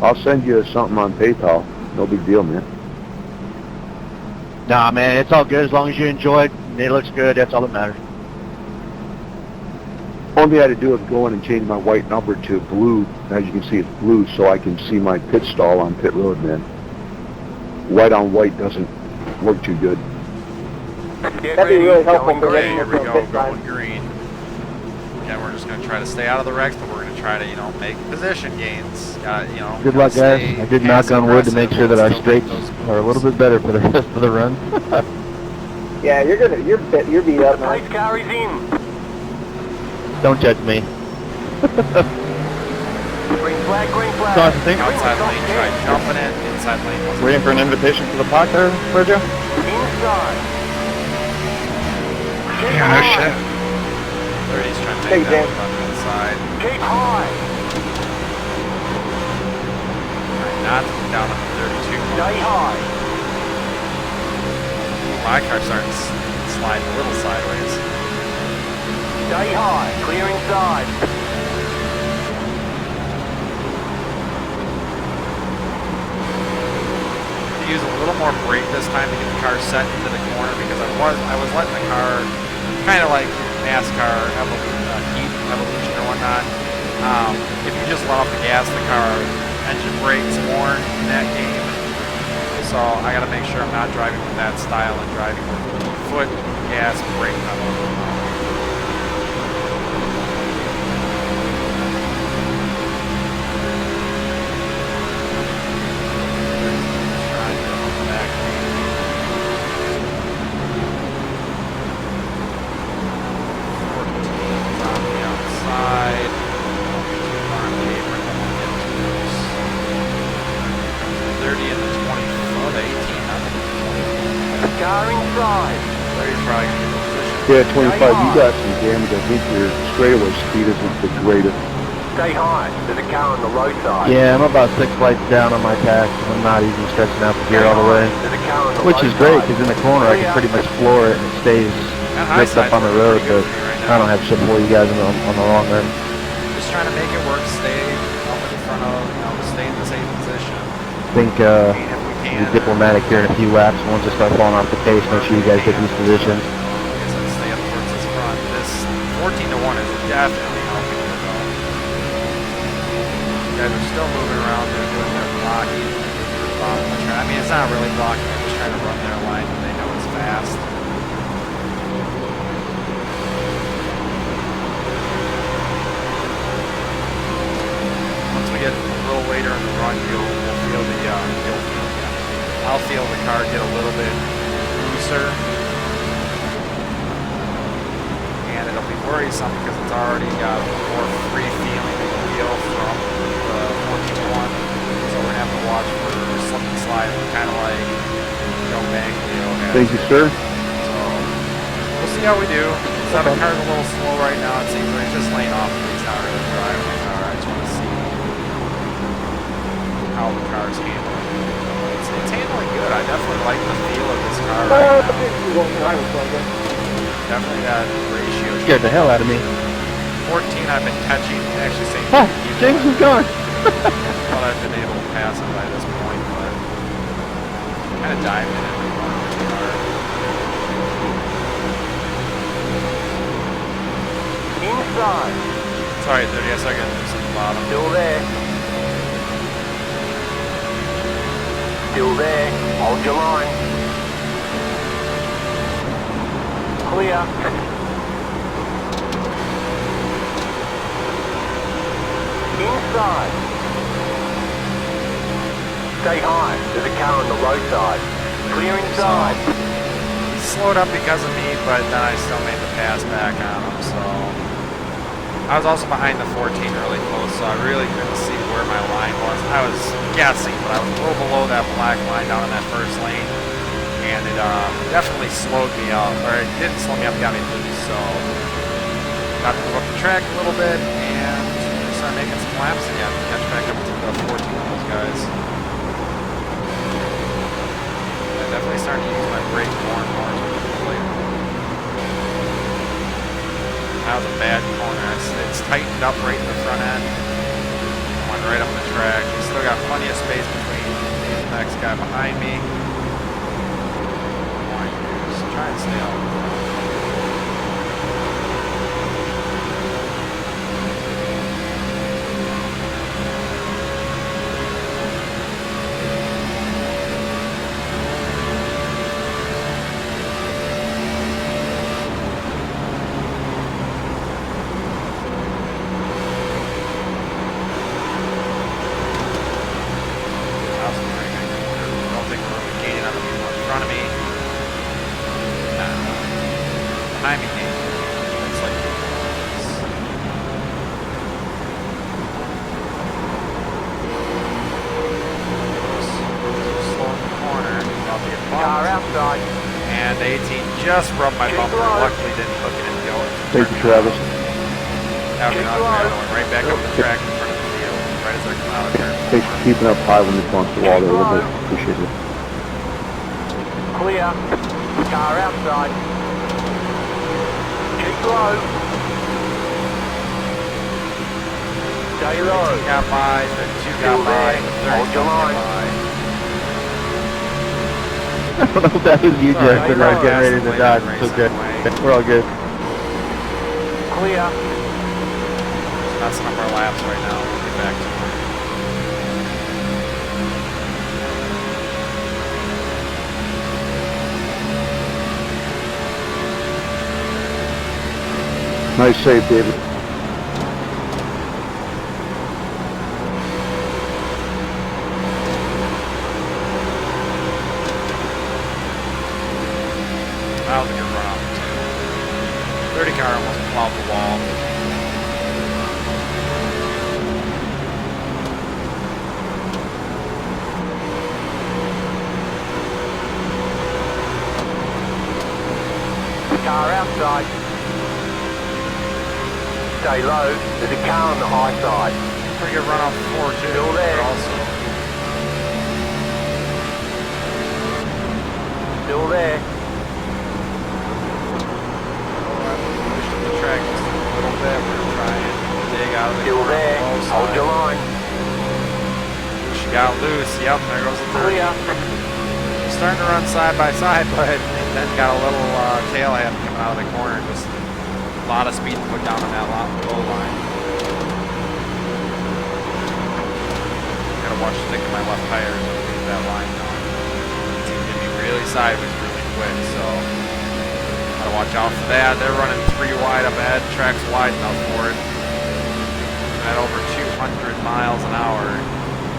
I'll send you something on PayPal. No big deal, man.
Nah, man, it's all good as long as you enjoy it. And it looks good. That's all that matters.
Only I had to do is go in and change my white number to blue. As you can see, it's blue, so I can see my pit stall on pit road, man. White on white doesn't work too good.
Get
That'd be
ready,
really helpful
going
for
Okay,
green.
here we go,
Pit
going
time.
green. Again, we're just going to try to stay out of the wrecks, but we're going to try to, make position gains.
Good luck, guys. I did knock on wood to make sure that our straights are a little bit better for the rest of the run.
Yeah, you're beat up, man.
Pace car is in.
Don't judge me.
Green flag, green flag.
So I think
Outside lane, try jumping it. Inside lane wasn't.
waiting for an invitation for the park there, Sergio?
Inside.
Yeah, no shit.
Thurdy's trying to
Hey,
make that
James.
one on the inside.
Keep high.
Not down on the 32.
Stay high.
My car's starting to slide a little sideways.
Stay high. Clear inside.
To use a little more brake this time to get the car set into the corner because I was letting the car kind of like Nascar heat evolution or whatnot. If you just let off the gas, the car engine brakes more in that game. So I got to make sure I'm not driving with that style and driving with foot, gas, brake pedal.
Car inside.
Yeah, 25, you got some damage. I think your straightaway speed isn't the greatest.
Stay high. There's a car on the low side.
Yeah, I'm about 6 lights down on my tax. I'm not even stretching out the gear all the way.
There's a car on the
Which
low
is great,
side.
because in the corner I can pretty much floor it and it stays ripped up on the road, but I don't have shit for you guys on the long run.
Just trying to make it work, stay up in front of, stay in the same position.
I think
I mean, if we
be
can.
diplomatic here in a few laps. Once I start falling off the pace, make sure you guys get these positions.
Like I said, stay up towards this front. This 14-1 is definitely helping the goal. You guys are still moving around. They're doing their blocking. I mean, it's not really blocking. They're just trying to run their line and they know it's fast. Once we get a little later in the run, we'll feel I'll feel the car get a little bit looser. And it'll be worrisome because it's already got more free feeling in the wheel from the 14-1. So we're going to have to watch for slip and slide, kind of like Joe Maglio has.
Thank you, sir.
So we'll see how we do. The car's a little slow right now. It seems like it's just laying off. He's not really driving the car. I just want to see how the car's handling. It's handling good. I definitely like the feel of this car right now. Definitely that ratio.
Scared the hell out of me.
14 I've been catching, actually saying
Ah, James is gone.
thought I've been able to pass it by this point, but kind of dived in every corner with the car.
Inside.
Sorry, 30 seconds at the bottom.
Still there. Still there. Hold your line. Clear. Inside. Stay high. There's a car on the low side. Clear inside.
He slowed up because of me, but then I still made the pass back on him, so... I was also behind the 14 really close, so I really couldn't see where my line was. I was guessing, but I was a little below that black line down in that first lane, and it definitely slowed me up, or it didn't slow me up, got me loose, so got to move up the track a little bit, and start making some laps again, catch back up to the 14 of those guys. I'm definitely starting to use my brake more and more as we get later. That was a bad corner. It's tightened up right in the front end. Went right up the track. Still got plenty of space between me and the next guy behind me. Just try and stay out. And the 18 just rubbed my bumper. Luckily didn't hook it and go.
Thank you, Travis.
That was another one right back up the track in front of the field, right as they're coming out of turn.
Thanks for keeping up high when you punch the wall there a little bit. Appreciate it.
Clear. Car outside. Keep low. Stay low.
18 got by, 32 got by, 30
Hold your line.
got by.
I don't know if that was you,
Sorry,
Jack, but I was getting ready to dodge. It's okay. We're all good.
Clear.
Just messing up our laps right now. We'll get back to it.
Nice save, David.
That was a good run off too. 30 car almost plowed the wall.
Car outside. Stay low. There's a car on the high side.
Pretty good run off 4 too.
Still there.
But also
Still there.
pushed up the track just a little bit. We're gonna try and dig out of the
Still
corner
there.
on the low
Hold
side.
your line.
She got loose. Yep, there goes the 30.
Clear.
Starting to run side by side, but then got a little tail head coming out of the corner. Just a lot of speed to put down on that low line. Gotta watch the stick of my left tire to leave that line going. It's gonna get me really sideways really quick, so gotta watch out for that. They're running 3 wide up ahead. Track's wide enough for it. At over 200 miles an hour,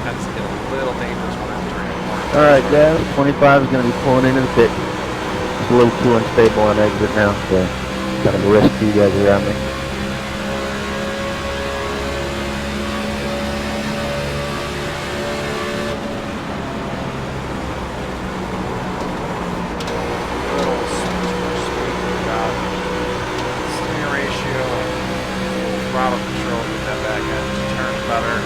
tends to get a little dangerous when I'm turning a corner.
Alright, guys, 25 is going to be pulling into the pit. It's a little too unstable on exit now, so kind of a risk to you guys around me.
Little sweet about steering ratio and throttle control, get that back end to turn better.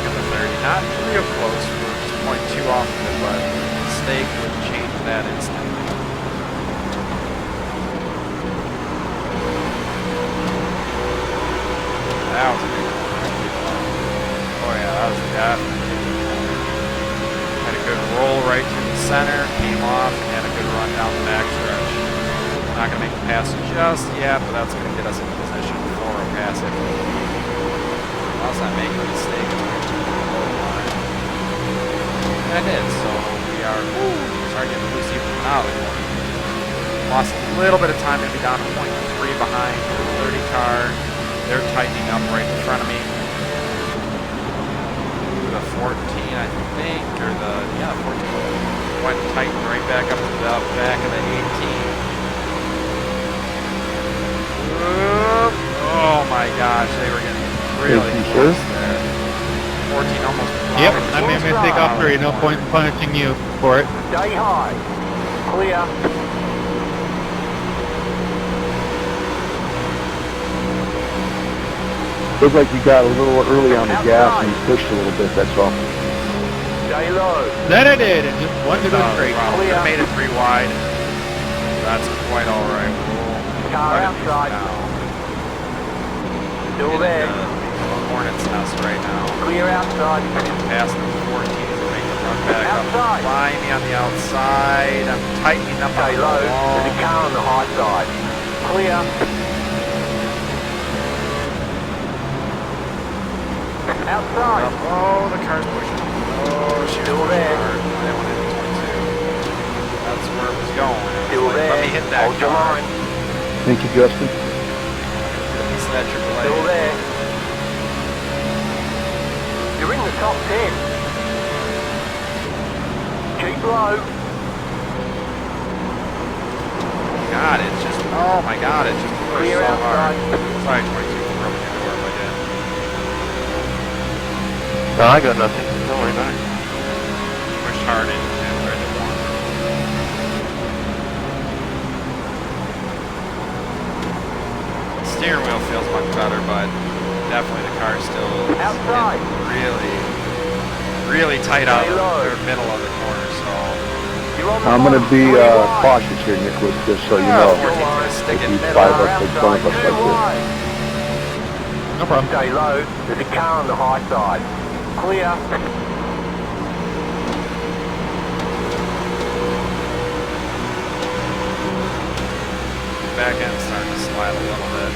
back in the 30. Not real close. We're just 0.2 off of it, but mistake would change that instantly. That was a big one. Oh yeah, that was definitely a big one. Had a good roll right through the center, came off, and had a good run down the back stretch. Not going to make the pass just yet, but that's going to get us in position for a pass if we need. Unless I make a mistake and we're to the low line. And I did, so we are starting to get loose even out of the corner. Lost a little bit of time, going to be down to 0.3 behind the 30 car. They're tightening up right in front of me. The 14, I think, or the, yeah, 14. Went tight right back up to the back of the 18. Oh my gosh, they were getting really close there. 14 almost.
Yep, I made a mistake off 3. No point in punishing you for it.
Stay high. Clear.
Looks like you got a little early on the gas and you pushed a little bit, that's all.
Stay low.
That I did, and just one to go straight.
We made it 3 wide. That's quite alright. We'll
Car outside. Still there.
Hornet's nest right now.
Clear outside.
Past the 14 to make the run back
Outside.
up. Find me on the outside. I'm tightening up on
Stay
the
low.
wall.
There's a car on the high side. Clear. Outside.
Oh, the car's pushing. Oh, she
Still
was
there.
hard. I went into 22. That's where it was going. It was
Still
like,
there.
let me hit that
Hold your
car.
line.
Thank you, Justin.
Piece of that AAA.
Still there. You're in the top 10. Keep low.
God, it's just, oh my God, it just pushed
Clear
so hard.
outside.
Sorry, 22 for rubbing into where I did.
No, I got nothing. Don't worry about it.
Pushed hard into where they want. Steering wheel feels much better, but definitely the car still is
Outside.
really tight out
Stay low.
the middle of the corner, so.
You're on the
I'm going to
bottom.
be
3 wide.
cautious here, Nicholas, just so you know.
14's gonna stick
If
in
these
middle.
five up in front of us
2
like this.
wide.
No problem.
Stay low. There's a car on the high side. Clear.
Back end starting to slide a little bit.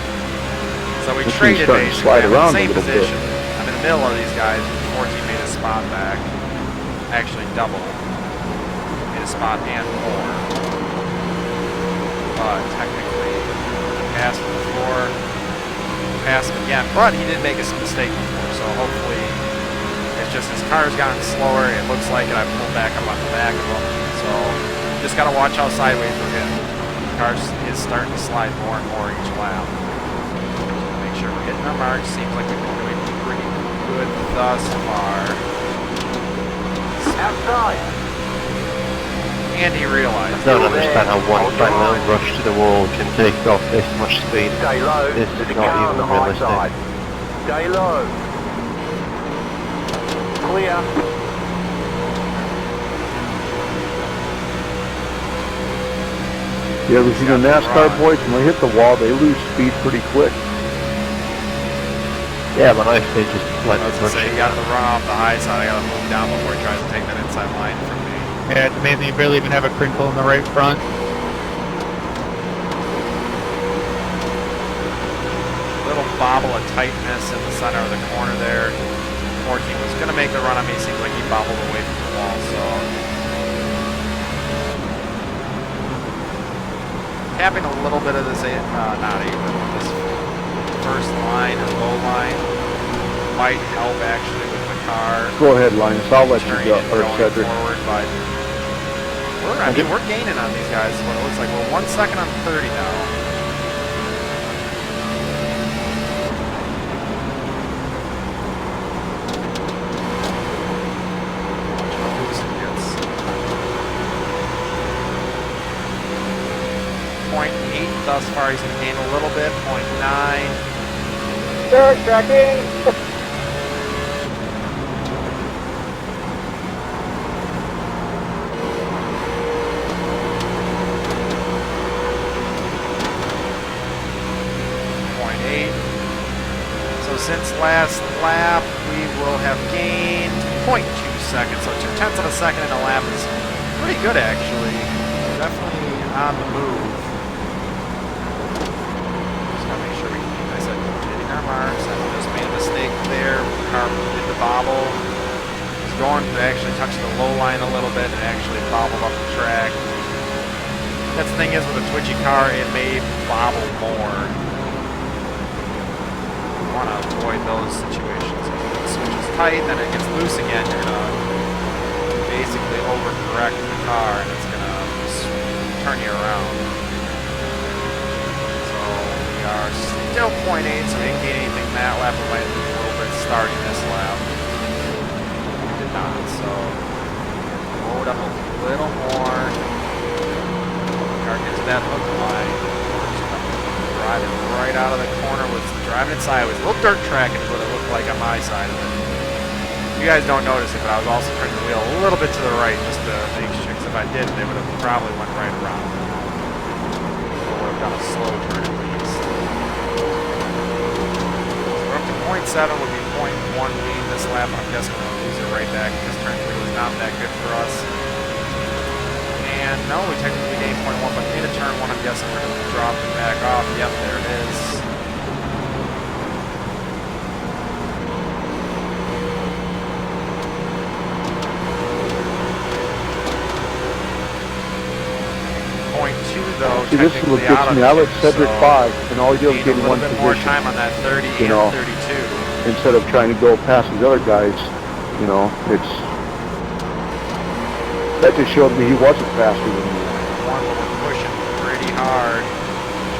So we
This thing's
traded
starting to
basically.
slide
I'm in the
around a
same
little bit.
position. I'm in the middle of these guys. 14 made a spot back. Actually double. Made a spot and more. But technically, I passed him before. Passed him again. But he did make a mistake before. So hopefully, it's just his car's gotten slower. It looks like it. I pulled back up on the back of him. So just got to watch how sideways we're hitting. The car is starting to slide more and more each lap. Make sure we're hitting our marks. Seems like we've been doing pretty good thus far.
Outside.
And he realized.
I don't understand how one final rush to the wall can take off this much speed.
Stay low.
This
There's
is
a
not
car on
even
the high
realistic.
side. Stay low. Clear.
You ever seen the NASCAR boys, when they hit the wall, they lose speed pretty quick.
Yeah, but I say just let
I
it
was gonna
rush.
say, he got the run off the high side. I gotta move down before he tries to take that inside line from me.
Yeah, it's amazing you barely even have a crinkle in the right front.
Little bobble of tightness in the center of the corner there. 14 was gonna make the run on me. Seems like he bobbled away from the wall, so. Having a little bit of this, not even, this first line or low line might help actually with the car.
Go ahead, Linus, I'll let you
Turning
go,
and
or
going
Cedric.
forward, but we're gaining on these guys. What it looks like we're 1 second on 30 now. Watch how loose it gets. 0.8 thus far. He's gonna gain a little bit. 0.9.
Start tracking.
last lap, we will have gained 0.2 seconds. So 0.2 of a second in a lap is pretty good, actually. Definitely on the move. Just gotta make sure we, like I said, hitting our marks. I just made a mistake there. Car did the bobble. It's going to actually touch the low line a little bit and actually bobble up the track. That's the thing is with a twitchy car, it may bobble more. You want to avoid those situations. If the switch is tight, then it gets loose again. You're going to basically overcorrect the car and it's going to turn you around. So we are still 0.8, so we didn't gain anything that lap. We might lose a little bit starting this lap. We did not, so load up a little more. Car gets to that hook line. Driving right out of the corner with driving it sideways. A little dirt tracking is what it looked like on my side of it. You guys don't notice it, but I was also turning the wheel a little bit to the right just to make sure, because if I didn't, they would have probably went right around. Or would have done a slow turn at least. So we're up to 0.7 would be 0.1 lead this lap. I'm guessing we're going to lose it right back because turn 3 was not that good for us. And no, we technically gained 0.1, but in a turn 1, I'm guessing we're going to drop it back off. Yep, there it is. .2 though,
See, this is what gets me. I let Cedric 5, and all he did was get in one position.
A little bit more time on that 30 and 32.
Instead of trying to go past these other guys, you know, that just showed me he wasn't faster than me.
We're pushing pretty hard,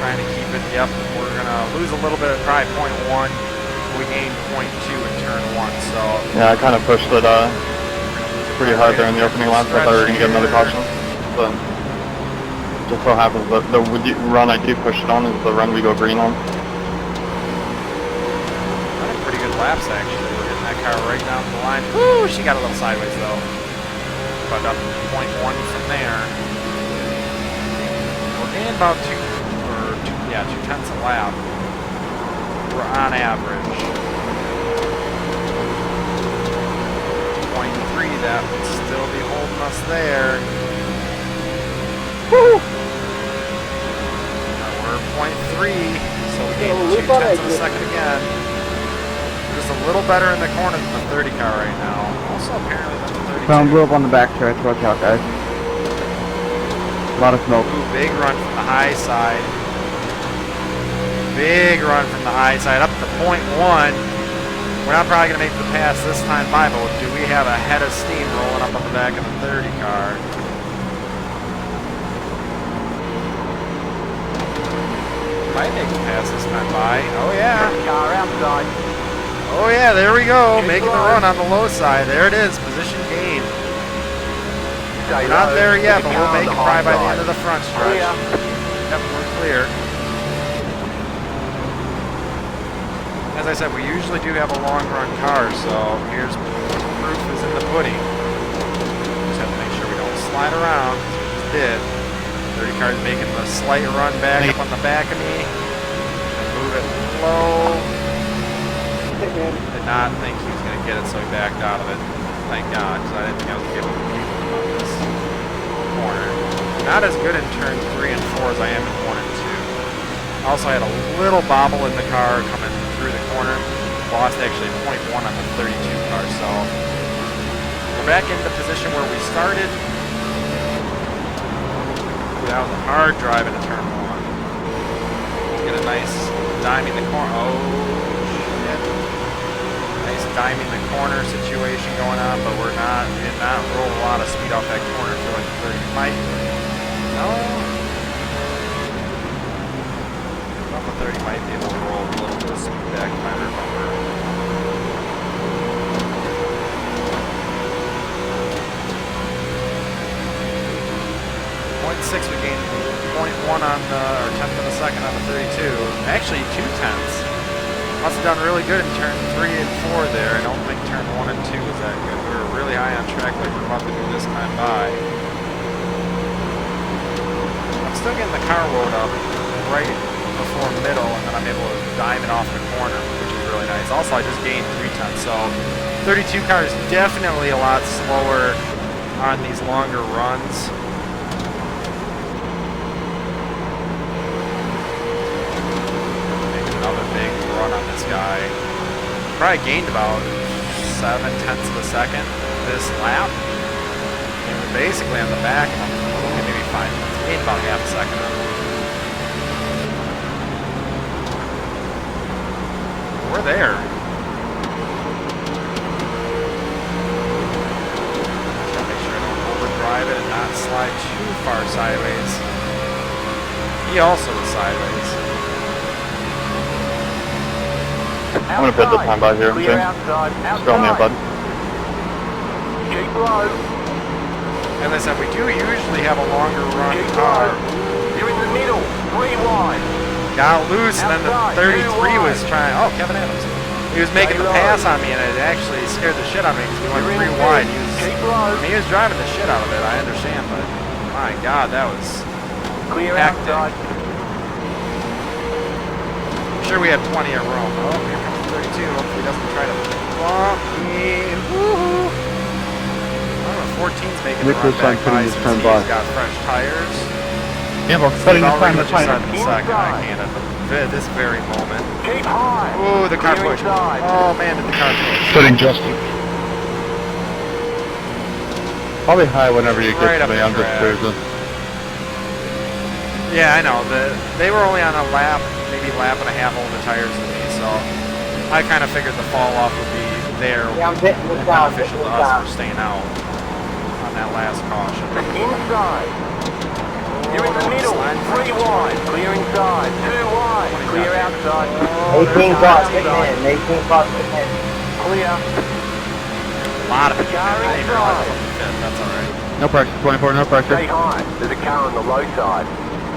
trying to keep it. Yep, we're gonna lose a little bit at probably 0.1. We gained 0.2 in turn 1, so
yeah, I kind of pushed it pretty hard there in the opening laps. I thought we were gonna get another caution, but just so happens that the run I do push it on is the run we go green on.
Running pretty good laps actually. We're getting that car right down the line. Woo! She got a little sideways though. But up 0.1 from there. We're gaining about 2 tenths a lap. We're on average. 0.3, that would still be holding us there. Woo! We're 0.3, so we gained 2 tenths of a second again. Just a little better in the corner than the 30 car right now. Also apparently than the 32.
Found blew up on the back stretch. Watch out, guys. A lot of smoke.
Ooh, big run from the high side. Big run from the high side up to 0.1. We're not probably going to make the pass this time by, but do we have a head of steam rolling up on the back of the 30 car? Might make the pass this time by. Oh yeah.
Car outside.
Oh yeah, there we go. Making the run on the low side. There it is. Position gain. We're not there yet, but we'll make it probably by the end of the front stretch. Yep, we're clear. As I said, we usually do have a long run car, so here's proof is in the pudding. Just have to make sure we don't slide around. We just did. 30 cars making the slight run back up on the back of me. And move it low. Did not think he was going to get it, so he backed out of it. Thank God, because I didn't think I was going to be able to keep him on this corner. Not as good in turn 3 and 4 as I am in 1 and 2. Also, I had a little bobble in the car coming through the corner. Lost actually 0.1 on the 32 car, so we're back in the position where we started. That was a hard drive into turn 1. Get a nice diming the corner. Oh, shit. Nice diming the corner situation going on, but we did not roll a lot of speed off that corner. I feel like the 30 might. No. The 30 might be able to roll a little bit of speed back if I remember. 0.6 we gained 0.1 on the, or 10th of a second on the 32. Actually 2 tenths. Must have done really good in turn 3 and 4 there. I don't think turn 1 and 2 was that good. We were really high on track like we're about to do this time by. I'm still getting the car load up right before middle, and then I'm able to dime it off the corner, which is really nice. Also, I just gained 3/10, so 32 car is definitely a lot slower on these longer runs. Make another big run on this guy. Probably gained about 7/10 of a second this lap. And we're basically on the back of him. Okay, maybe 5 minutes. Gained about half a second on him. We're there. Gotta make sure I don't overdrive it and not slide too far sideways. He also was sideways.
I'm gonna put the time by here,
Clear
James.
outside.
Just throw me a bud.
Keep low.
And as I said, we do usually have a longer run
Keep
car.
low. You're in the middle. 3 wide.
Got loose, and then the 33 was trying. Oh, Kevin Adams. He was making the pass on me, and it actually scared the shit out of me because we went 3 wide. He was driving the shit out of it. I understand, but my God, that was
Clear
hectic.
outside.
I'm sure we had plenty of room. Oh, here comes the 32. Hopefully, he doesn't try to bump me. Woohoo! I don't know. 14's making the run back by since he's got fresh tires.
Yeah, we're setting the time.
Let's try in a second. I can't at this very moment.
Keep high.
Ooh, the car
Clear
pushed.
inside.
Oh man, did the car push?
Putting Justin.
Probably high whenever you
Right
get
up
to me.
the
I'm just
track.
cruising.
Yeah, I know. They were only on a lap, maybe lap and a half older tires than me, so I kind of figured the fall off would be there
Yeah, I'm hitting the
and
down,
beneficial to
hitting the
us
down.
for staying out on that last caution.
Inside. You're in the middle. 3 wide. Clear inside. 2 wide. Clear outside.
18 cars getting in. 18 cars getting in.
Clear.
A lot of people.
Car
I didn't realize
inside.
it was fit. That's all right.
No pressure. 24. No
Stay
pressure.
high. There's a car on the low side.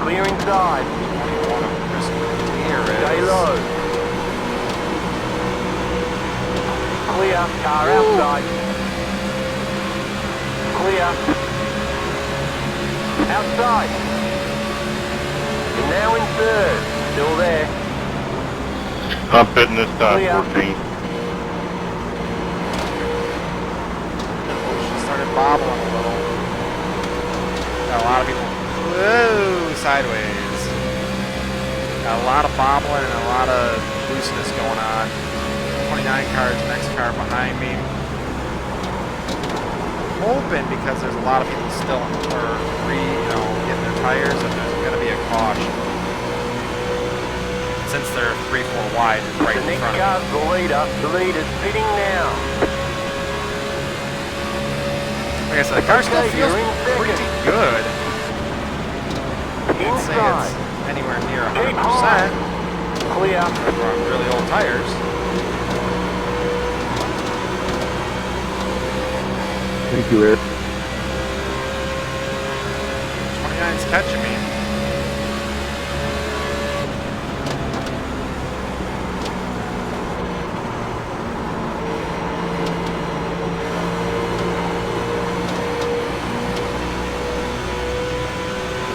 Clear inside.
Here it
Stay
is.
low. Clear. Car outside. Clear. Outside. You're now in 3rd. Still there.
I'm fitting this time,
Clear.
14.
She started bobbling a little. Got a lot of people. Whoa, sideways. Got a lot of bobbling and a lot of looseness going on. 29 cars, next car behind me. Hoping because there's a lot of people still getting their tires that there's going to be a caution. Since they're 3-4 wide right
The
in
next
front of
car's the leader. The leader's pitting now.
me. Like I said, the car still
Okay,
feels
you're in
pretty
second.
good. Can't say
Inside.
it's anywhere near
Keep
100%.
high. Clear.
We're on really old tires.
Thank you, Eric.
29's catching me.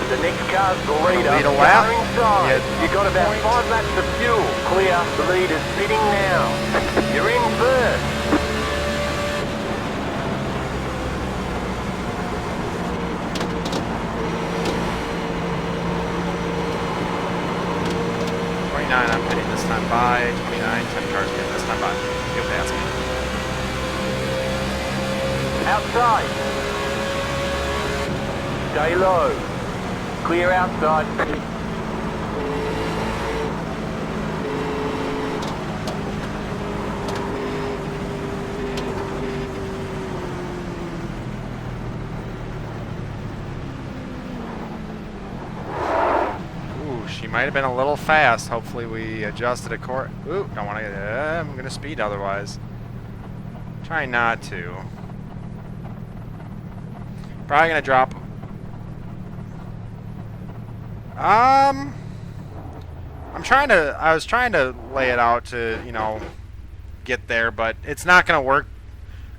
The next car's the leader.
Lead a lap.
Car inside.
Yeah.
You got about 5 laps of fuel. Clear. The leader's pitting now. You're in 1st.
I'm pitting this time by. 29, 10 cars getting this time by. You'll pass me.
Outside. Stay low. Clear outside.
Ooh, she might have been a little fast. Hopefully we adjusted a course. Ooh, don't want to get I'm going to speed otherwise. Try not to. Probably going to drop. I was trying to lay it out to, get there, but it's not going to work.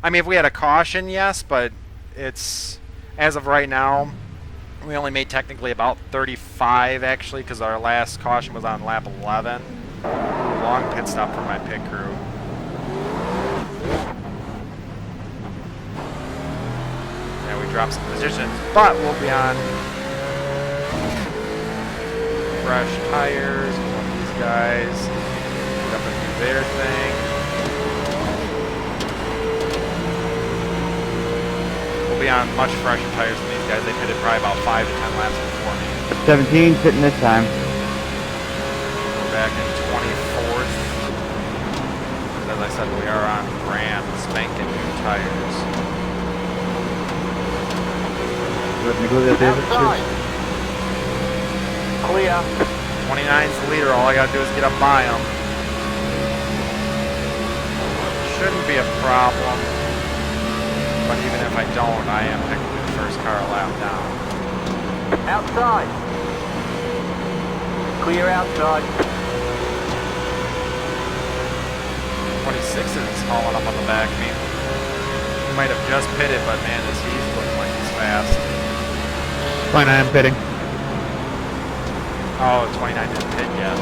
I mean, if we had a caution, yes, but it's, as of right now, we only made technically about 35 actually, because our last caution was on lap 11. long pit stop for my pit crew. Yeah, we dropped some positions, but we'll be on fresh tires. These guys get up and do their thing. We'll be on much fresher tires than these guys. They pitted probably about 5 to 10 laps before me.
17 sitting this time.
We're back in 24th. As I said, we are on brand spanking new tires.
Outside. Clear.
29's the leader. All I gotta do is get up by him. Shouldn't be a problem. But even if I don't, I am technically the first car a lap down.
Outside. Clear outside.
26 is hauling up on the back of me. He might have just pitted, but man, he's looking like he's fast.
29 pitting.
Oh, 29 didn't pit yet.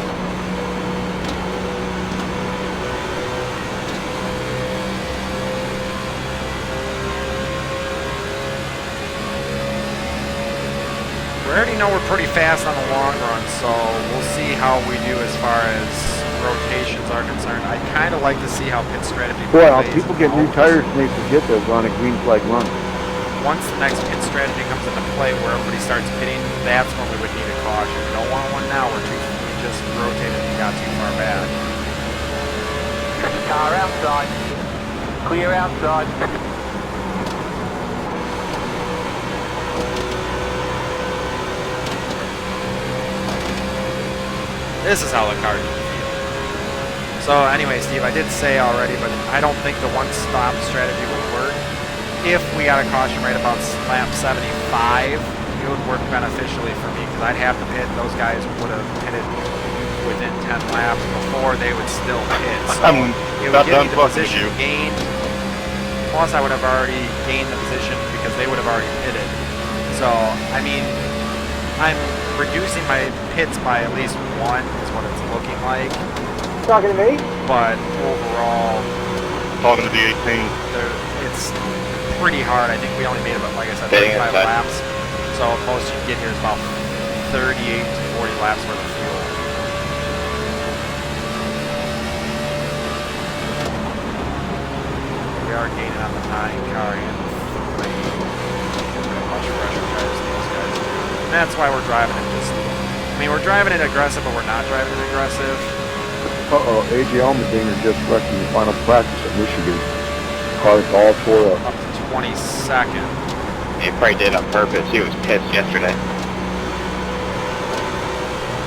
We already know we're pretty fast on the long run, so we'll see how we do as far as rotations are concerned. I kind of like to see how pit strategy
Well,
plays
people get new
out.
tires and they forget to run a green flag run.
Once the next pit strategy comes into play where everybody starts pitting, that's when we would need a caution. We don't want one now. We just rotated and got too far back.
Car outside. Clear outside.
This is how the car should feel. So anyway, Steve, I did say already, but I don't think the one-stop strategy would work. If we got a caution right about lap 75, it would work beneficially for me because I'd have to pit. Those guys would have pitted within 10 laps before they would still pit. So it would give me the position gained. Plus, I would have already gained the position because they would have already pitted. So, I mean, I'm reducing my pits by at least 1 is what it's looking like.
Talking to me?
But overall,
Talking to the 18.
it's pretty hard. I think we only made about, like I said, 35 laps. So most you can get here is about 38 to 40 laps worth of fuel. We are gaining on the 9 car and the 3. Much fresher tires than those guys do. And that's why we're driving it just, I mean, we're driving it aggressive, but we're not driving it aggressive.
Uh-oh, A.J. Allmendinger just wrecked in the final practice at Michigan. Cars all tore up.
Up to 22nd.
He probably did on purpose. He was pissed yesterday.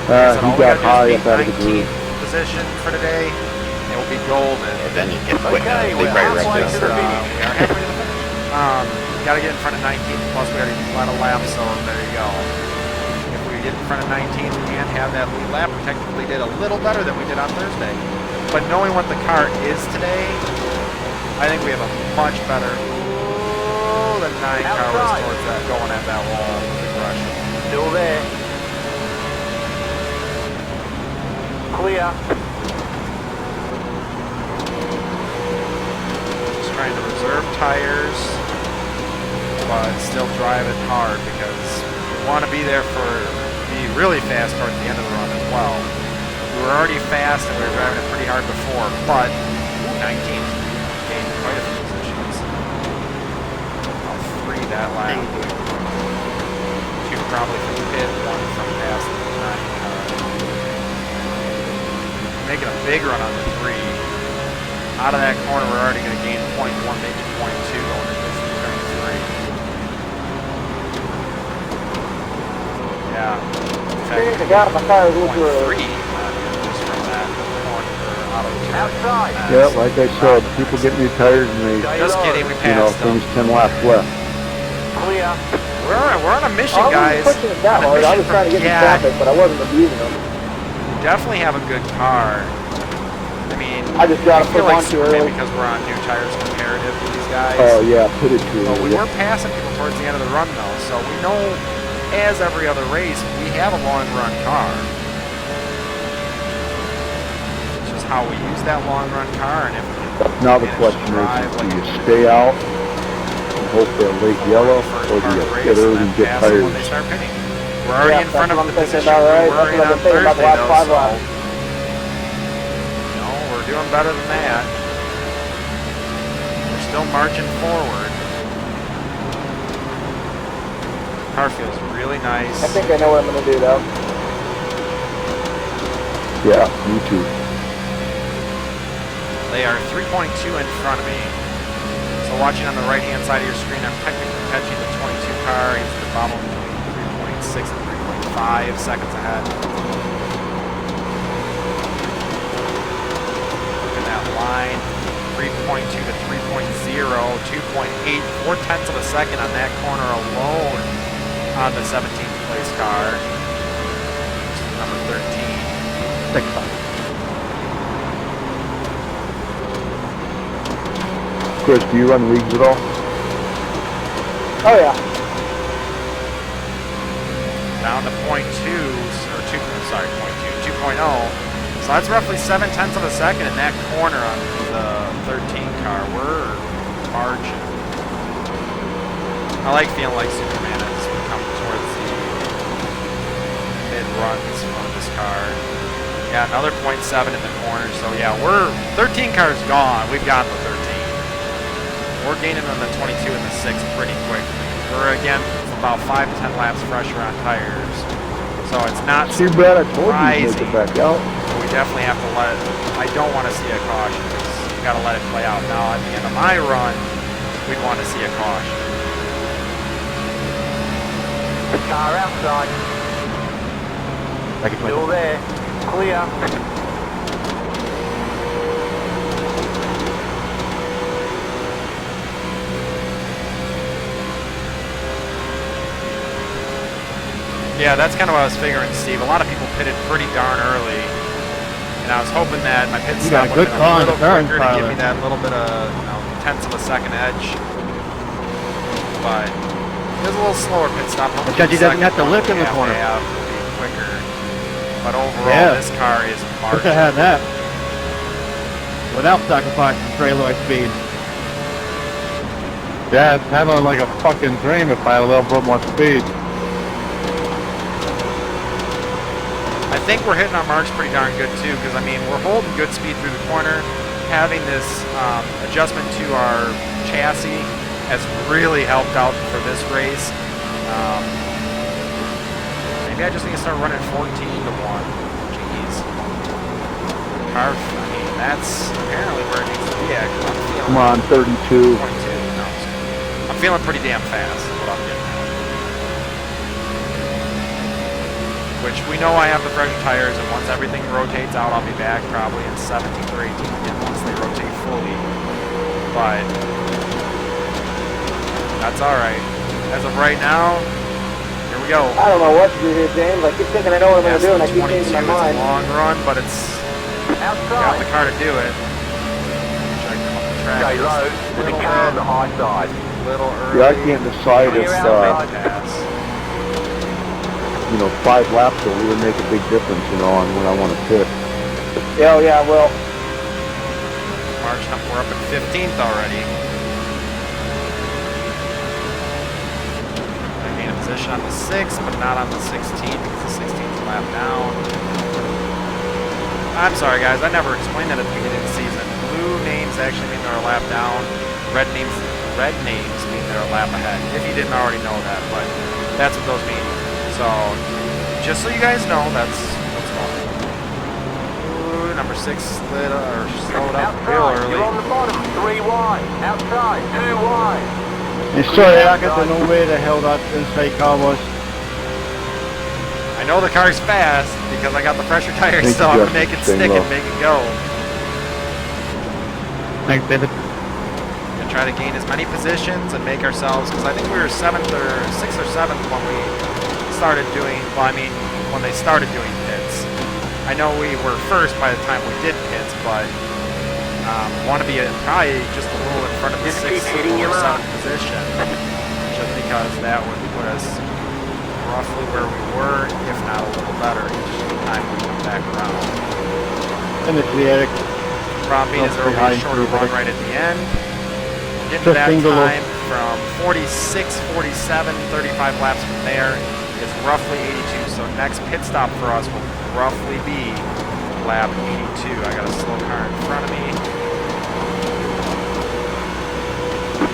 He got high up out of the groove.
Position for today. It will be golden.
And then you get quit.
Okay,
They
we're
probably
halfway
wrecked
to the
it.
finish.
We are halfway to the finish. Got to get in front of 19. Plus, we already led a lap, so there you go. If we get in front of 19 and have that lead lap, we technically did a little better than we did on Thursday. But knowing what the car is today, I think we have a much better. Oh, the 9 car was towards that, going at that wall with aggression.
Still there. Clear.
Just trying to reserve tires, but still drive it hard because we want to be there for be really fast towards the end of the run as well. We were already fast and we were driving it pretty hard before, but 19 gained quite a few positions. I'll 3 that lap. 2 probably from pit, 1 from past the 9 car. Making a big run on the 3. Out of that corner, we're already going to gain 0.1, maybe 0.2 going into this turn 3. Yeah. In fact,
The guy in my car was looking
0.3 just from that corner out of the turn.
Outside.
Yeah, like I said, people get new tires and they,
Just kidding, we
you know,
passed them.
things 10 laps left.
Clear.
We're on a mission,
I
guys.
wasn't pushing it that
On a
hard. I
mission
was trying to get in
yeah,
traffic, but I wasn't abusing them.
definitely have a good car. I mean,
I just got to
feel
put
like
on too
Superman
early.
because we're on new tires comparative to these guys.
Oh, yeah, put it to
But we were passing people towards the end of the run, though, so we know, as every other race, we have a long run car. It's just how we use that long run car, and if
Now the question is, do you stay out and hope they're late yellow, or do you get early and get
pass them when
tires?
they start pitting? We're already in front of the
thinking
position
about, right?
we were in
That's
on
what I've been thinking about the
Thursday, though,
last 5
so
laps.
no, we're doing better than that. We're still marching forward. Car feels really nice.
I think I know what I'm going to do, though.
Yeah, me too.
They are 3.2 in front of me. So watching on the right-hand side of your screen, I'm technically catching the 22 car. He's the bottom between 3.6 and 3.5 seconds ahead. Look at that line. 3.2 to 3.0, 2.8, 4/10 of a second on that corner alone on the 17th place car. This is number 13.
6-5.
Chris, do you run leagues at all?
Oh, yeah.
Down to 2.0. So that's roughly 7/10 of a second in that corner on the 13 car. We're marching. I like feeling like Superman as we come towards the mid-runs on this car. Yeah, another 0.7 in the corner. So yeah, 13 cars gone. We've got the 13. We're gaining on the 22 and the 6 pretty quickly. We're again about 5 to 10 laps fresher on tires. So it's not
Too bad I told you to make
surprising.
it back out.
We definitely have to let it, I don't want to see a caution. You got to let it play out. Now at the end of my run, we'd want to see a caution.
Car outside. Still there. Clear.
Yeah, that's kind of what I was figuring, Steve. A lot of people pitted pretty darn early. And I was hoping that my pit stop would have been a little quicker to give me that little bit of, tenths of a second edge. But it was a little slower pit stop.
Because he doesn't have to lift in the corner.
Yeah, it'll be quicker. But overall, this car is marching.
Wish I had that. Without sacrificing straightaway speed.
Yeah, it's handling like a fucking dream if I had a little bit more speed.
I think we're hitting our marks pretty darn good too, because I mean we're holding good speed through the corner. Having this adjustment to our chassis has really helped out for this race. Maybe I just need to start running 14 to 1. Jeez. I mean that's apparently where it needs to be at.
Come on, 32.
22. No, I'm feeling pretty damn fast. Is what I'm getting at. Which we know I have the pressure tires, and once everything rotates out, I'll be back probably in 17th or 18th again once they rotate fully. But that's all right. As of right now, here we go.
I don't know what to do here, James. I keep thinking I know what I'm going to do, and I keep
22
changing my
is a
mind.
long run, but it's got
Outside.
the car to do it. Try to come up the track.
Stay low. With the car on the high side.
Little early.
Yeah, I can't decide if,
Pass.
5 laps will really make a big difference, on when I want to pit.
Yeah, yeah, well.
Marching up, we're up at 15th already. I gain a position on the 6th, but not on the 16th because the 16th lap down. I'm sorry guys, I never explained that at the beginning of the season. Blue names actually mean they're a lap down. Red names mean they're a lap ahead. If you didn't already know that, but that's what those mean. So, just so you guys know, that's what's going on. Ooh, number 6 slowed up real
Outside. You're
early.
on the bottom. 3 wide. Outside. 2 wide.
It's sorry, I don't know where the hell that inside car was.
I know the car's fast because I got the pressure tires,
Thank
so
you,
I'm gonna make it
Justin.
stick
Stay
and
low.
make it go.
Thanks, David.
And try to gain as many positions and make ourselves, because I think we were 6th or 7th when we started doing, when they started doing pits. I know we were first by the time we did pits, but want to be probably just a little in front of the
Just
6th
keep hitting your
or
mark.
7th position, just because that would put us roughly where we were, if not a little better, each time we come back around.
Finish the Eric.
Problem being is there will be a shorter run right at the end. Getting to that time from 46, 47, 35 laps from there is roughly 82. So next pit stop for us will roughly be lap 82. I got a slow car in front of me.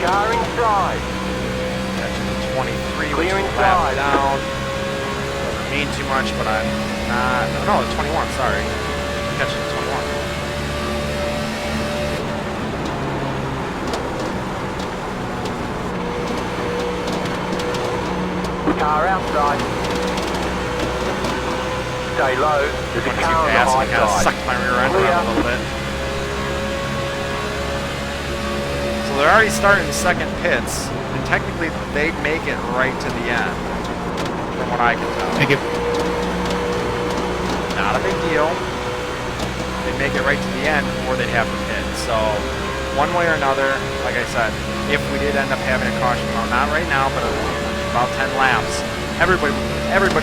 Car inside.
Catching the 23, which is
Clear
a lap
inside.
down. Doesn't mean too much, but I'm not. No, the 21, sorry. Catching the 21.
Car outside. Stay low. There's a
Went too
car on the
fast, I
high
kind of
side.
sucked my rear end
Clear.
around a little bit. So they're already starting second pits, and technically they'd make it right to the end, from what I can tell.
Thank you.
Not a big deal. They'd make it right to the end before they'd have to pit. So one way or another, like I said, if we did end up having a caution come out, not right now, but about 10 laps, everybody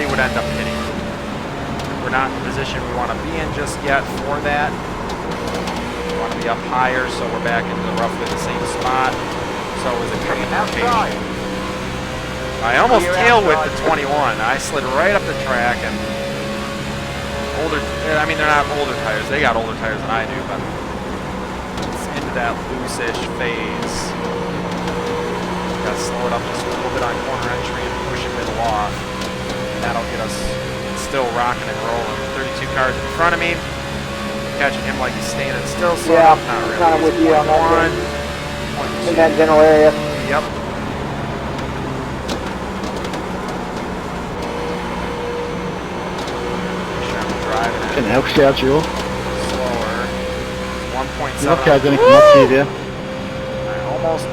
would end up pitting. We're not in the position we want to be in just yet for that. We want to be up higher, so we're back into roughly the same spot. So is it coming
Outside.
I almost tail whipped the 21. I slid right up the track and I mean, they're not older tires. They got older tires than I do, but it's into that loose-ish phase. Got to slow it up just a little bit on corner entry and push a middle off. And that'll get us still rocking and rolling. 32 cars in front of me. Catching him like he's standing still. So
Yeah,
not really.
kind of with you on that
One.
in that general area.
Yep. Driving
Can help shout you.
slower. 1.7.
Your car's gonna come up to you there.
I almost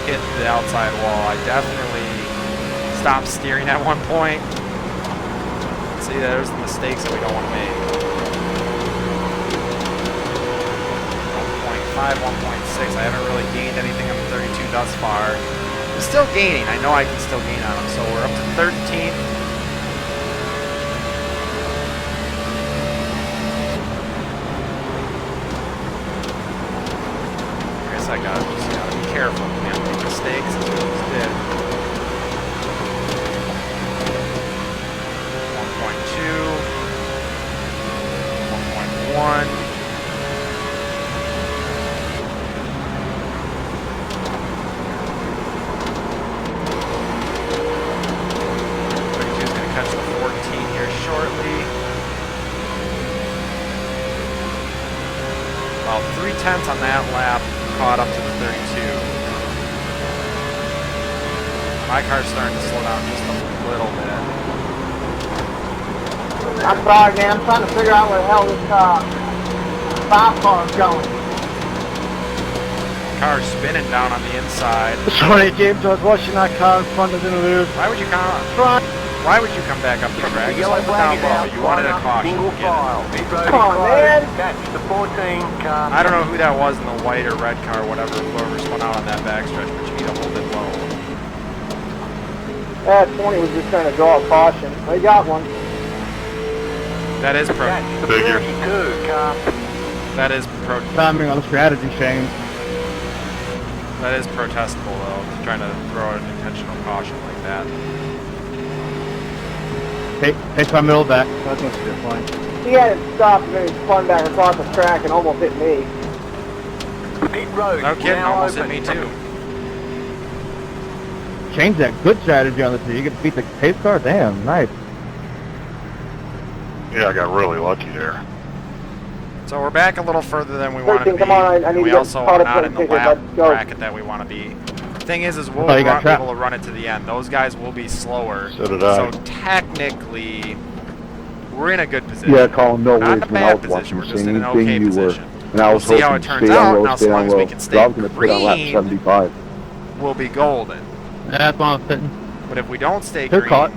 hit the outside wall. I definitely stopped steering at one point. See, there's the mistakes that we don't want to make. 1.5, 1.6. I haven't really gained anything on the 32 thus far. I'm still gaining. I know I can still gain on them. So we're up to 13. I just gotta be careful. Can't make mistakes as we just did. 1.2, 1.1. Is going to catch the 14 here shortly. About 3/10 on that lap. Caught up to the 32. My car's starting to slow down just a little bit.
I'm sorry, man. I'm trying to figure out where the hell this 5 car is going.
Car's spinning down on the inside.
Sorry, James, I was watching that car in front of the loop.
Why would you come back up the track? Just hold it down low. You wanted a caution.
Single file.
Come on, man.
Catch the 14 car.
I don't know who that was in the white or red car, whatever, whoever spun out on that backstretch, but you need to hold it low.
That 20 was just trying to draw a caution. They got one.
That is pro.
Catch the
Figure.
32 car.
That is pro.
Timing on the strategy, Shane.
That is protestable though. Trying to throw an intentional caution like that.
Take my middle back. That's going to be fine.
He had it stopped and then he spun back across the track and almost hit me.
Pit road.
No kidding,
now
almost hit
open.
me too.
Change that good strategy on this. You get to beat the pace car. Damn, nice.
Yeah, I got really lucky there.
So we're back a little further than we want to
13,
be.
come on, I need
and
to
we
get
also
caught
are
up
not
in
in the
ticket,
lap
let's go.
bracket that we want to be. Thing is we'll
Oh, you got
be able
trapped.
to run it to the end. Those guys will be slower.
So did I.
So technically, we're in a good position.
Yeah, Colin, no
Not
worries.
in a
When I
bad
was
position.
watching
We're
the
just in
same
an
thing
okay
you were.
position.
And I
We'll
was
see how
hoping
it
to
turns
stay on
out.
low,
Now,
stay
as long
on
as we
low.
can
So
stay
I was going to put on lap
green,
75.
we'll be golden.
That's why I'm sitting.
But if we don't stay
Who
green,
caught?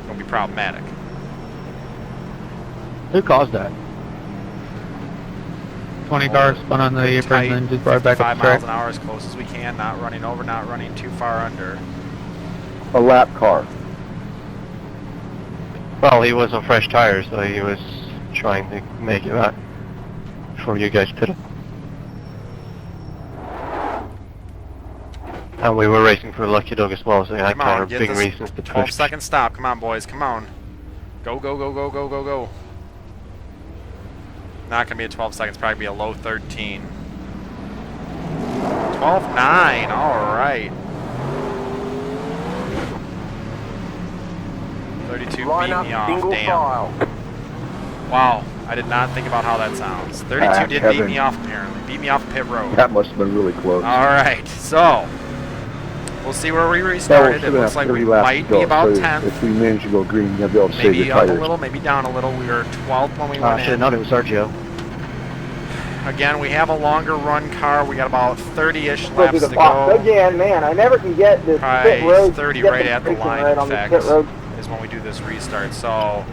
it'll be problematic.
Who caused that? 20 cars spun on the apron
Tight,
and then just brought it back
55
up the
miles
track.
an hour as close as we can, not running over, not running too far under.
A lap car.
Well, he was on fresh tires, so he was trying to make it back before you guys pitted. And we were racing for Lucky Dog as well, so I had
Come on,
kind of
get
big
this
reasons to
12-second stop. Come on, boys. Come on. Go, go, go, go, go, go, go. Not going to be a 12 seconds. Probably be a low 13. 12.9. All right. 32
Line
beat
up,
me off.
single
Damn.
file.
Wow. I did not think about how that sounds. 32 did beat me off, apparently. Beat me off pit road.
That must have been really close.
All right. So, we'll see where we restarted. It looks like we might be about 10th.
If we manage to go green, you'll be able to save
Maybe
your
up
tires.
a little, maybe down a little. We were 12th when we
I
went
should have
in.
known it was Sergio.
Again, we have a longer run car. We got about 30-ish
Go
laps
through
to
the box
go.
again, man. I never can get this
Probably
pit road.
30
get
right
the
at the
braking
line,
right
in
on this
fact,
pit road.
is when we do this restart. So,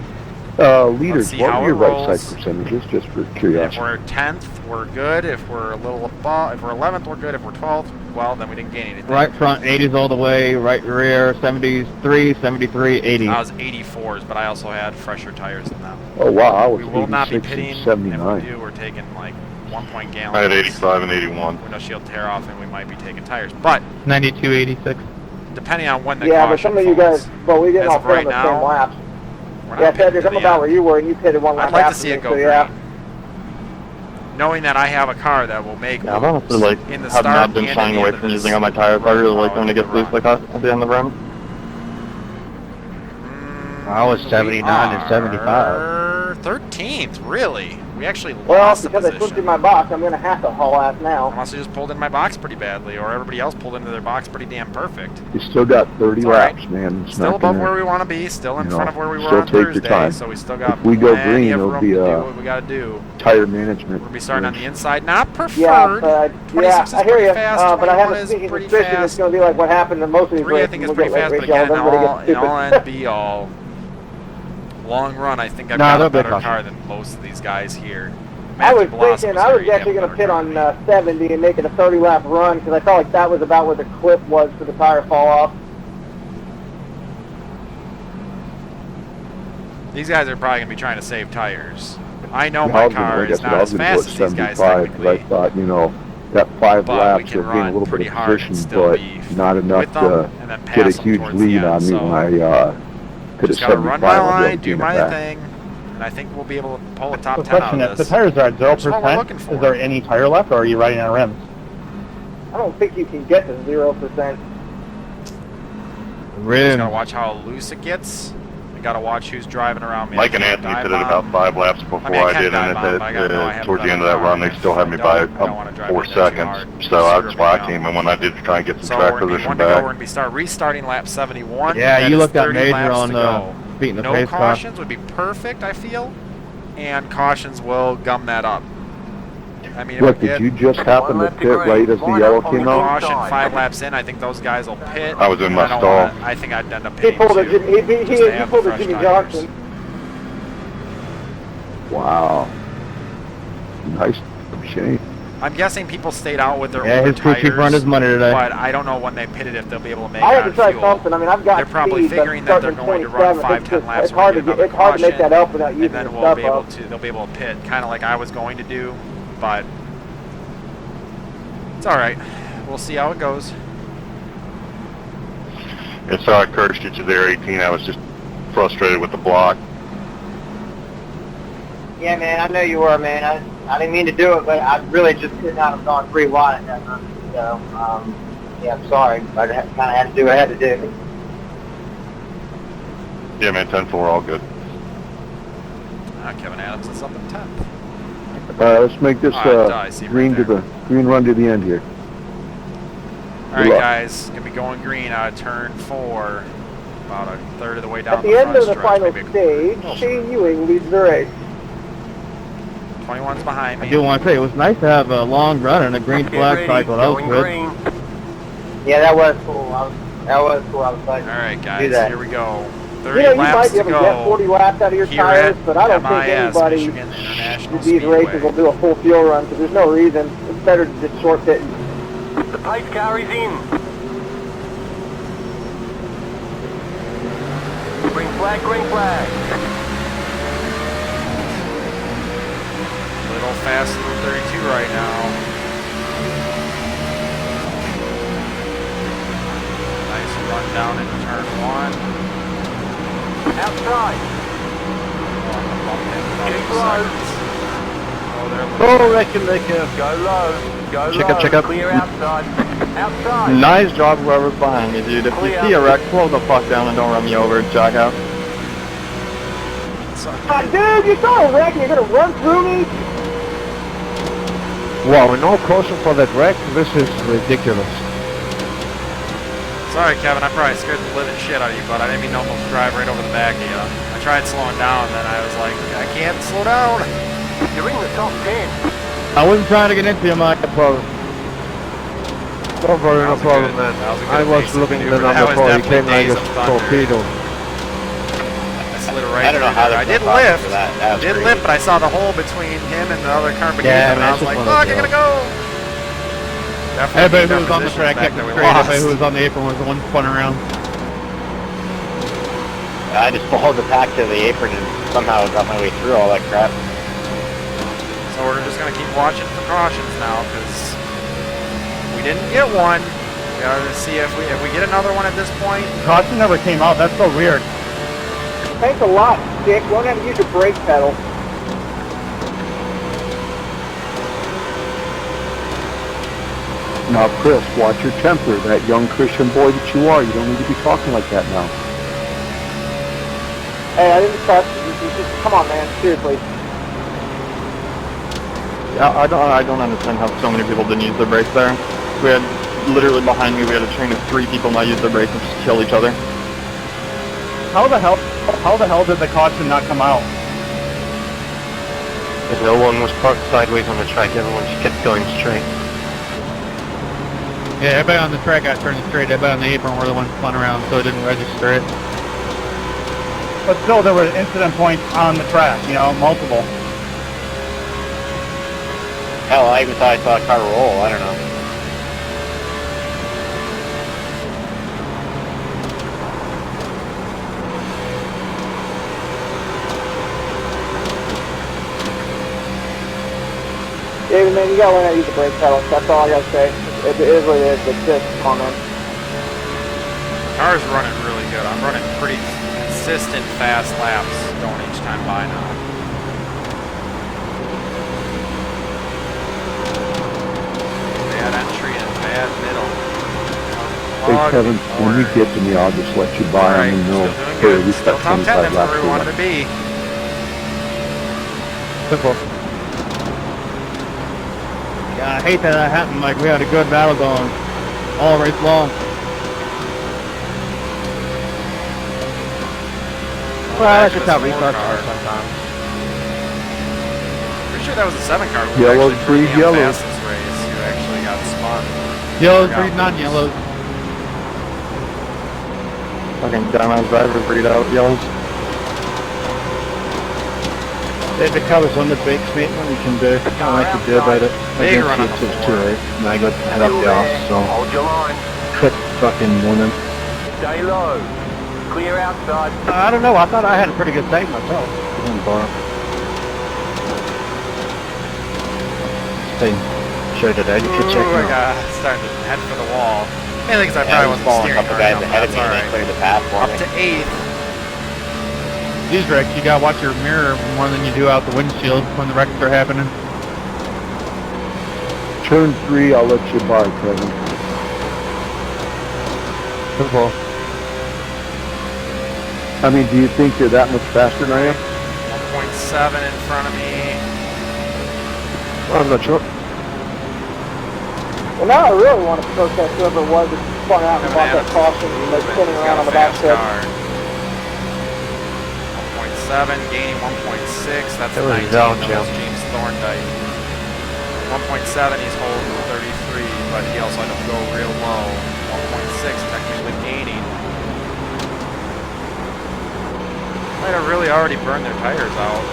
Leaders,
see
what
how
are your
it
right
rolls.
side percentages, just for
if
curiosity?
we're 10th, we're good. If we're a little above, if we're 11th, we're good. If we're 12th, well, then we didn't gain anything.
Right front 80s all the way, right rear 73, 73, 80.
I was 84s, but I also had fresher tires than that.
Oh, wow, I was
We will not be
86
pitting,
and
and
79.
if we do, we're taking like 1-point gallons.
I had 85 and 81.
Window shield tear off, and we might be taking tires. But
92, 86.
depending on when the
Yeah, but
caution
some of you
falls,
guys, well, we didn't
as
all
of
pit
right
on the
now,
same laps.
we're not
Yeah,
pitting
Cedric,
to
I'm
the
about
end.
where you were, and you pitted one lap
I'd like to
after
see
me,
it go
so
green.
yeah.
Knowing that I have a car that will make
Yeah, I've honestly like
in the
have
start
not been
and
shying
at the
away
end of
from
this
using on my tires. I really like
run,
when it gets
the
loose
run.
like that at the end of the run.
I was 79 and 75.
13th, really? We actually
Well,
lost the
because I switched in
position.
my box, I'm going to have to haul ass
I
now.
must have just pulled in my box pretty badly, or everybody else pulled into their box pretty damn perfect.
You still got 30
It's all right.
laps, man. It's
Still
not
above
gonna,
where we want to be, still in
you know,
front of where we were
still
on
take your
Thursday,
time.
so we still got
If we go
plenty
green,
of
it'll
room
be
to do
a
what we got to do.
tire management.
We'll be starting on the inside, not preferred.
Yeah, but,
26 is
I hear
pretty
you,
fast,
but I have
21
a
is
sneaking
pretty
suspicion it's
fast.
going to be like what happened to most of these
3 I
races.
think is
We'll
pretty
get
fast,
late
but
race
again,
yellows, everybody gets
in all
stupid.
and be all, long run, I think I've
Nah,
got a
they'll be
better
caution.
car than most of these guys here.
I was
Matthew Blossom
thinking I was
here,
actually
yeah,
going to pit
better
on
car.
70 and make it a 30-lap run because I felt like that was about where the clip was for the tire fall off.
These guys are probably going to be trying to save tires. I know
Yeah,
my
I was gonna-
car
like I
is
said,
not
I was
as
gonna go
fast
at
as these guys
75 'cause I
technically,
thought, you know, that 5
but we
laps
can
of getting a
run
little
pretty
bit of
hard and
position,
still
but
be
not enough
with them
to
and then
get a
pass them
huge
towards the
lead
end.
on me
So
when I could have
just gotta run
75
my
I'll be able
line,
to
do
gain it
my
back.
thing, and I think we'll be able to pull a top
The
10 out
question
of
is, the
this.
tires are at
That's what we're
0%.
looking for.
Is there any tire left, or are you riding on rims?
I don't think you can get to 0%.
Just gotta watch how loose it gets. I gotta watch who's driving around me.
Mike and Anthony
Dive
pitted
bomb.
about 5 laps before
I mean, I can
did, and
dive bomb, but I gotta know I have
towards
a
the end of
better
that run,
car.
they still had me
If
by
I don't wanna drive
4
it that too
seconds.
hard.
So that's
Screw
why
me
I
up.
came in when I did to try and get
So
some track
we're gonna be
position
one to go. We're
back.
gonna be start restarting lap 71.
Yeah,
That
you
is
looked at
30
Major
laps
on
to
the
go.
beating the
No
pace car.
cautions would be perfect, I feel, and cautions will gum that up. I mean, if
Look,
we
did
get
you just happen to pit right as the yellow came out?
caution 5 laps in, I think those guys will pit.
I was in my
I don't
stall.
wanna- I think I'd end up
He
pitting
pulled a
too,
Jimmy,
just to
he
have
pulled a
fresh
Jimmy
tires.
Johnson.
Wow. Nice shame.
I'm guessing people stayed out with their
Yeah,
older
his crew chief
tires,
earned his money today.
but I don't know when they pitted if they'll be able to make
I
it
had to
on
try
fuel.
something. I mean, I've got
They're probably
speed, but
figuring that they're
starting
going to run
27,
5-10 laps.
It's hard to
get
get. It's hard to make that up without using
and then
the
we'll
stuff
be able
up.
to. They'll be able to pit, kind of like I was going to do, but it's all right. We'll see how it goes.
And so I cursed you to there 18. I was just frustrated with the block.
Yeah, man, I know you were, man. I didn't mean to do it, but I really just could not have gone 3 wide at that run. So, yeah, I'm sorry. But I kind of had to do what I had to do.
Yeah, man, 10-4, all good.
Kevin Adams is up in 10th.
Let's make this
I see
green
right
to the green run to the end here.
All right,
Good luck.
guys, gonna be going green out of turn 4, about a third of the way down
At the end of the
front
final
stretch, maybe
stage, Shane Ewing leads the race.
21's behind me.
I do want to say, it was nice to have a long run and a green
Get
flag
ready,
cycle. That was
going
good.
green.
Yeah, that was cool. That was cool. I was like,
All right,
do
guys,
that.
here we go.
You
30
know, you
laps
might be
to
able to get 40
go.
laps out of your
Here
tires,
at
but I don't think
MIS,
anybody
Michigan International
with these races will
Speedway.
do a full fuel run because there's no reason. It's better to just short pit.
The pace car is in. Green flag, green flag.
little fast in 32 right now. Nice run down into turn 1.
Outside.
Keep low.
Oh, wrecking the curve.
Go low. Go
Check
low.
up, check up.
Clear outside. Outside.
Nice job whoever's behind me, dude. If you see a wreck, slow the fuck down and don't run me over, jackass.
Dude, you saw a wreck and you're gonna run through me?
Wow, no caution for that wreck? This is ridiculous.
Sorry, Kevin, I probably scared the living shit out of you, but I didn't mean to almost drive right over the back of you. I tried slowing down, and then I was like, I can't slow down.
You're in the top 10.
I wasn't trying to get into you, Mike.
No problem. Don't worry, no problem, man. I was looking at the number 4. He came like a torpedo.
I don't know how I did lift. I did lift, but I saw the hole between him and the other car beneath him, and I was like, fuck, I'm gonna go.
Everybody who was on the track kept it straight. Everybody who was on the apron was the one spun around.
I just followed the pack to the apron and somehow got my way through all that crap.
So we're just gonna keep watching precautions now, because we didn't get one. We gotta see if we get another one at this point.
Caution never came out. That's so weird.
Thanks a lot, Dick. You won't have to use your brake pedal.
Now, Chris, watch your temper. That young Christian boy that you are, you don't need to be talking like that now.
Hey, I didn't touch you. Just, come on, man. Seriously.
Yeah, I don't understand how so many people didn't use their brakes there. We had, literally behind me, we had a train of 3 people not use their brakes and just kill each other.
How the hell did the caution not come out?
If no one was parked sideways on the track, everyone just kept going straight.
Yeah, everybody on the track got turned straight. Everybody on the apron were the ones spun around, so it didn't register it.
But still, there were incident points on the track, you know, multiple.
Hell, I even thought I saw a car roll. I don't know. David, man, you gotta learn how to use the brake pedal. That's all I gotta say. It is what it is, but just, come on, man.
The car's running really good. I'm running pretty consistent fast laps going each time by now. Bad entry and bad middle.
Hey, Kevin, when you get to me, I'll just let you buy them and know. Hey, we
Still
got
top 10,
25
that's
laps
where we wanted to be.
Simple. Yeah, I hate that happened. Like, we had a good battle going all race long. Well, that's just how restarts are sometimes.
Pretty sure that was a 7 car. Who
Yellow,
actually
3 yellows.
fast this race, who actually got spun.
Yellows, 3 non-yellows.
Fucking dumbass driver breed out yells.
If it covers on the brakes, mate, what you can do, I like to do about it. I
Big
guess
run on
it's
the
just
floor.
too late, and I got to head up the arse, so
Hold your line.
quick fucking morning.
Stay low. Clear outside.
I don't know, I thought I had a pretty good time myself.
Time. Showed it out, you could check
Ooh,
it
I
out.
got starting to head for the wall. Mainly because I
Yeah,
probably
I was
wasn't
following a
steering
couple
hard
guys
enough,
ahead of
that's
me and they
alright.
cleared the path for
Up
me.
to 8th.
These wrecks, you gotta watch your mirror more than you do out the windshield when the wrecks are happening.
Turn 3, I'll let you buy, Kevin.
Simple.
I mean, do you think you're that much faster than I am?
1.7 in front of me.
Well, I'm not sure.
Well, now I really want to protest whoever it was that spun out and bought that caution and was spinning around on the back stretch.
1.7, gaining 1.6, that's
That was
19,
down,
that was James Thorndyke. 1.7, he's holding 33, but he also had to go real low. 1.6, technically gaining. Might have really already burned their tires out.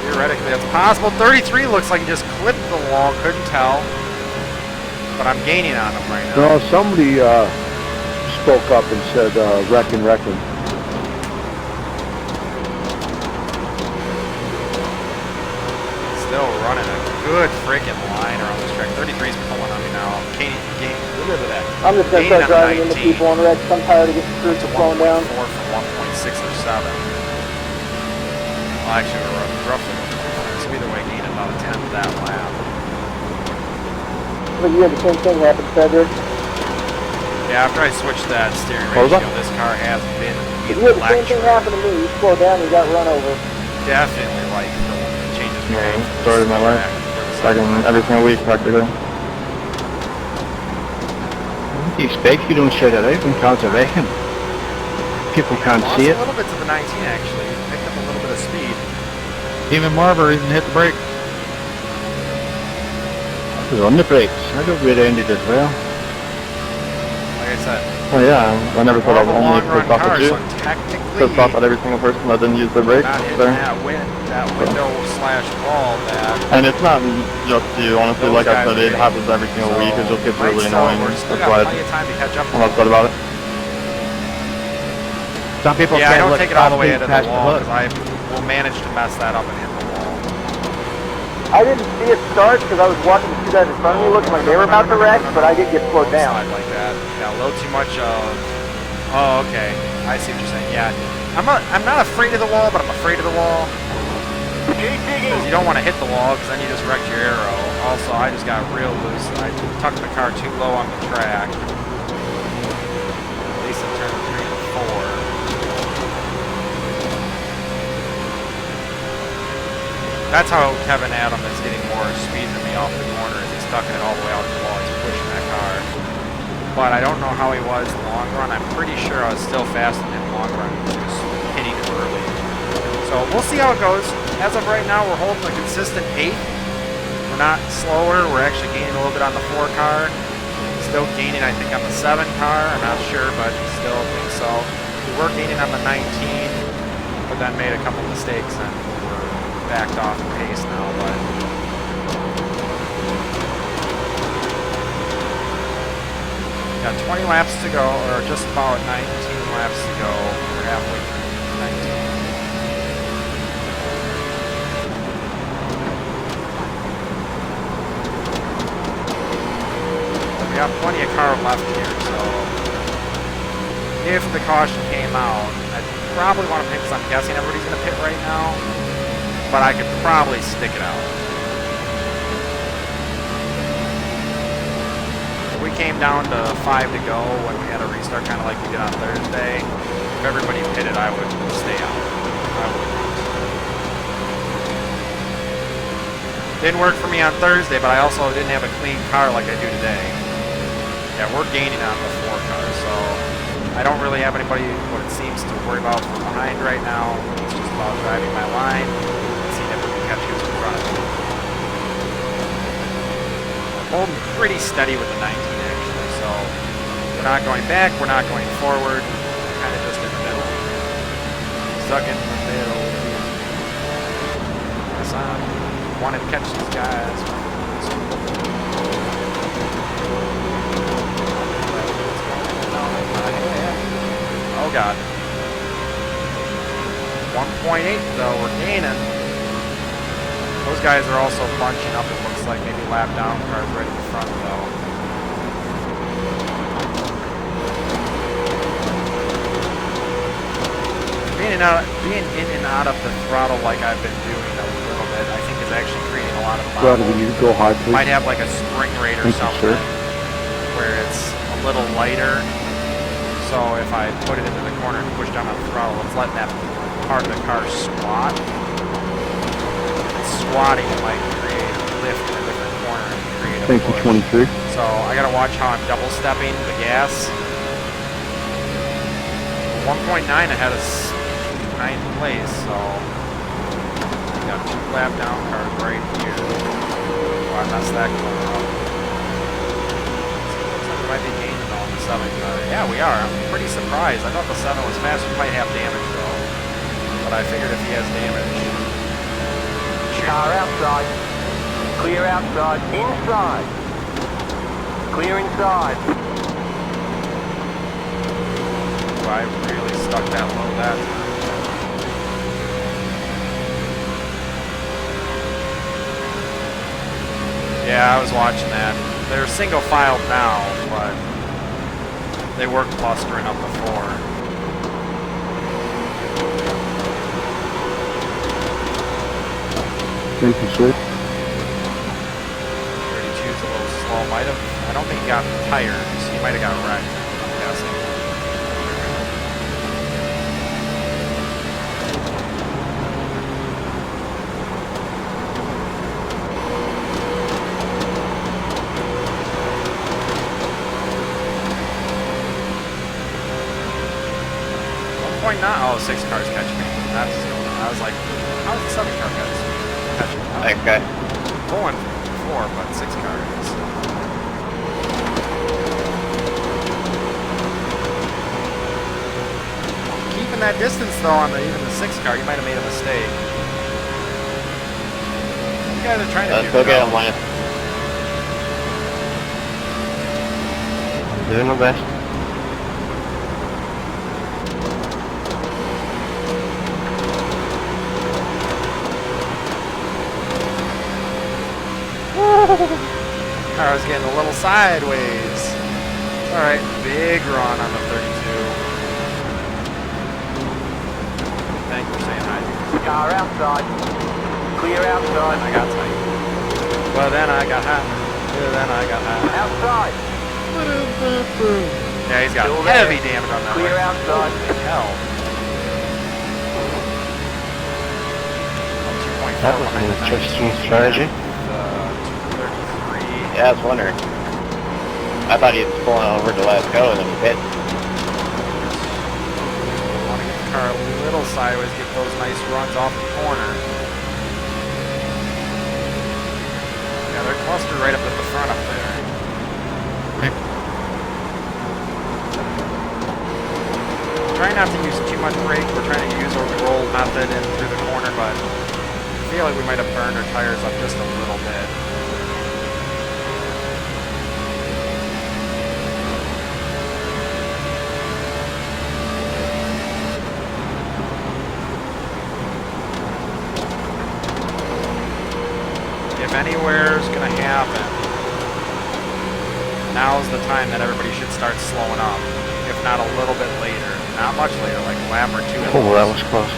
Theoretically, that's possible. 33 looks like he just clipped the wall, couldn't tell. But I'm gaining on him right now.
No, somebody spoke up and said, reckon.
good freaking line around this track. 33's pulling on me now.
I'm just gonna start driving into people on Rex. I'm tired of getting screwed for slowing down.
4 from 1.6 or 7. Well, actually, we're roughly 1.5. So either way, gaining about a 10th that lap.
But you had the same thing happen, Cedric.
Yeah, after I switched that steering ratio, this car has been
You had the same thing happen to me. You slowed down and you got run over.
Definitely like the changes we made.
Started my life. Second every single week, practically.
What do you expect? You don't shout it out when cars are wrecking. People can't see it.
A little bit to the 19 actually. Picked up a little bit of speed.
Even more of a reason to hit the brake.
I was on the brakes. I got rear-ended as well.
Like I said.
Oh yeah, I never thought I would only pissed off at you.
So technically,
Pissed off at every single person that didn't use their brakes.
not hitting
There.
that window slash wall that.
And it's not just you, honestly, like I said, it happens every single week. It just gets really annoying.
We're still
That's
got
why
plenty of time to catch up.
I'm upset about it.
Some people
Yeah, I
can't
don't
look
take it all the way
past
into the
the
wall
hood.
because I will manage to mess that up and hit the wall.
I didn't see it start because I was watching the two guys in front of me looking like they were about to wreck, but I did get slowed down.
Slide like that. Yeah, a little too much of. Oh, okay. I see what you're saying. Yeah, I'm not afraid of the wall, but I'm afraid of the wall. Because you don't want to hit the wall because then you just wrecked your arrow. Also, I just got real loose. I tucked the car too low on the track. At least in turn 3 and 4. That's how Kevin Adam is getting more speed than me off the corner. Is he's tucking it all the way out to the wall. He's pushing that car. But I don't know how he was in the long run. I'm pretty sure I was still faster than him in the long run. He was hitting it early. So we'll see how it goes. As of right now, we're holding a consistent 8th. We're not slower. We're actually gaining a little bit on the 4 car. Still gaining, I think, on the 7 car. I'm not sure, but still think so. We were gaining on the 19, but then made a couple mistakes and we're backed off the pace now. But got 20 laps to go, or just about 19 laps to go. We're halfway through 19. We got plenty of car left here, so if the caution came out, I'd probably want to pit because I'm guessing everybody's going to pit right now, but I could probably stick it out. If we came down to 5 to go when we had a restart, kind of like we did on Thursday, if everybody pitted, I would stay out. I would. Didn't work for me on Thursday, but I also didn't have a clean car like I do today. Yeah, we're gaining on the 4 car, so I don't really have anybody, what it seems, to worry about from behind right now. It's just about driving my line and seeing if we can catch who's in front of me. I'm holding pretty steady with the 19, actually, so we're not going back, we're not going forward, we're kind of just in the middle. Stuck in the middle. Yes, I wanted to catch these guys. Oh god. 1.8 though, we're gaining. Those guys are also bunching up, it looks like, maybe lap down cars right in the front though. Being in and out of the throttle like I've been doing a little bit, I think is actually creating a lot of
Brother, will you go hard, please?
Might have like a spring rate or something where it's a little lighter. So if I put it into the corner and push down on the throttle, it's letting that part of the car squat. If it's squatting, it might create a lift in a different corner and create a
Thank you, 23.
So I gotta watch how I'm double stepping the gas. 1.9 ahead of 9th place, so got 2 lap down cars right here. Oh, I messed that corner up. Looks like we might be gaining on the 7 car. Yeah, we are. I'm pretty surprised. I thought the 7 was faster. He might have damage though, but I figured if he has damage.
Car outside. Clear outside. Inside. Clear inside.
Ooh, I really stuck that low that time. Yeah, I was watching that. They're single filed now, but they were clustering up before.
Thank you, sir.
32's a little slow. Might have. I don't think he got tires. He might have got wrecked. I'm guessing. Oh, 6 cars catching me. That's I was like, how's the 7 car guys catching me?
Okay.
Pulling 4, but 6 cars. Keeping that distance though on even the 6 car, you might have made a mistake. You guys are trying to do
Let's go get him, Lance. I'm doing my best.
Car was getting a little sideways. Alright, big run on the 32. Thank you for saying hi.
Car outside. Clear outside.
I got tight. Well, then I got hot. Yeah, then I got hot.
Outside.
Yeah, he's got
Still
heavy
there.
damage on that.
Clear
right.
outside.
Holy hell.
That was an interesting strategy. Yeah, I was wondering. I thought he was pulling over to let us go and then he hit.
Want to get the car a little sideways, get those nice runs off the corner. Yeah, they're clustered right up at the front up there. Trying not to use too much brake. We're trying to use a roll method in through the corner, but I feel like we might have burned our tires up just a little bit. If anywhere's going to happen, now's the time that everybody should start slowing up. If not a little bit later. Not much later, like a lap or 2.
Oh, that was close.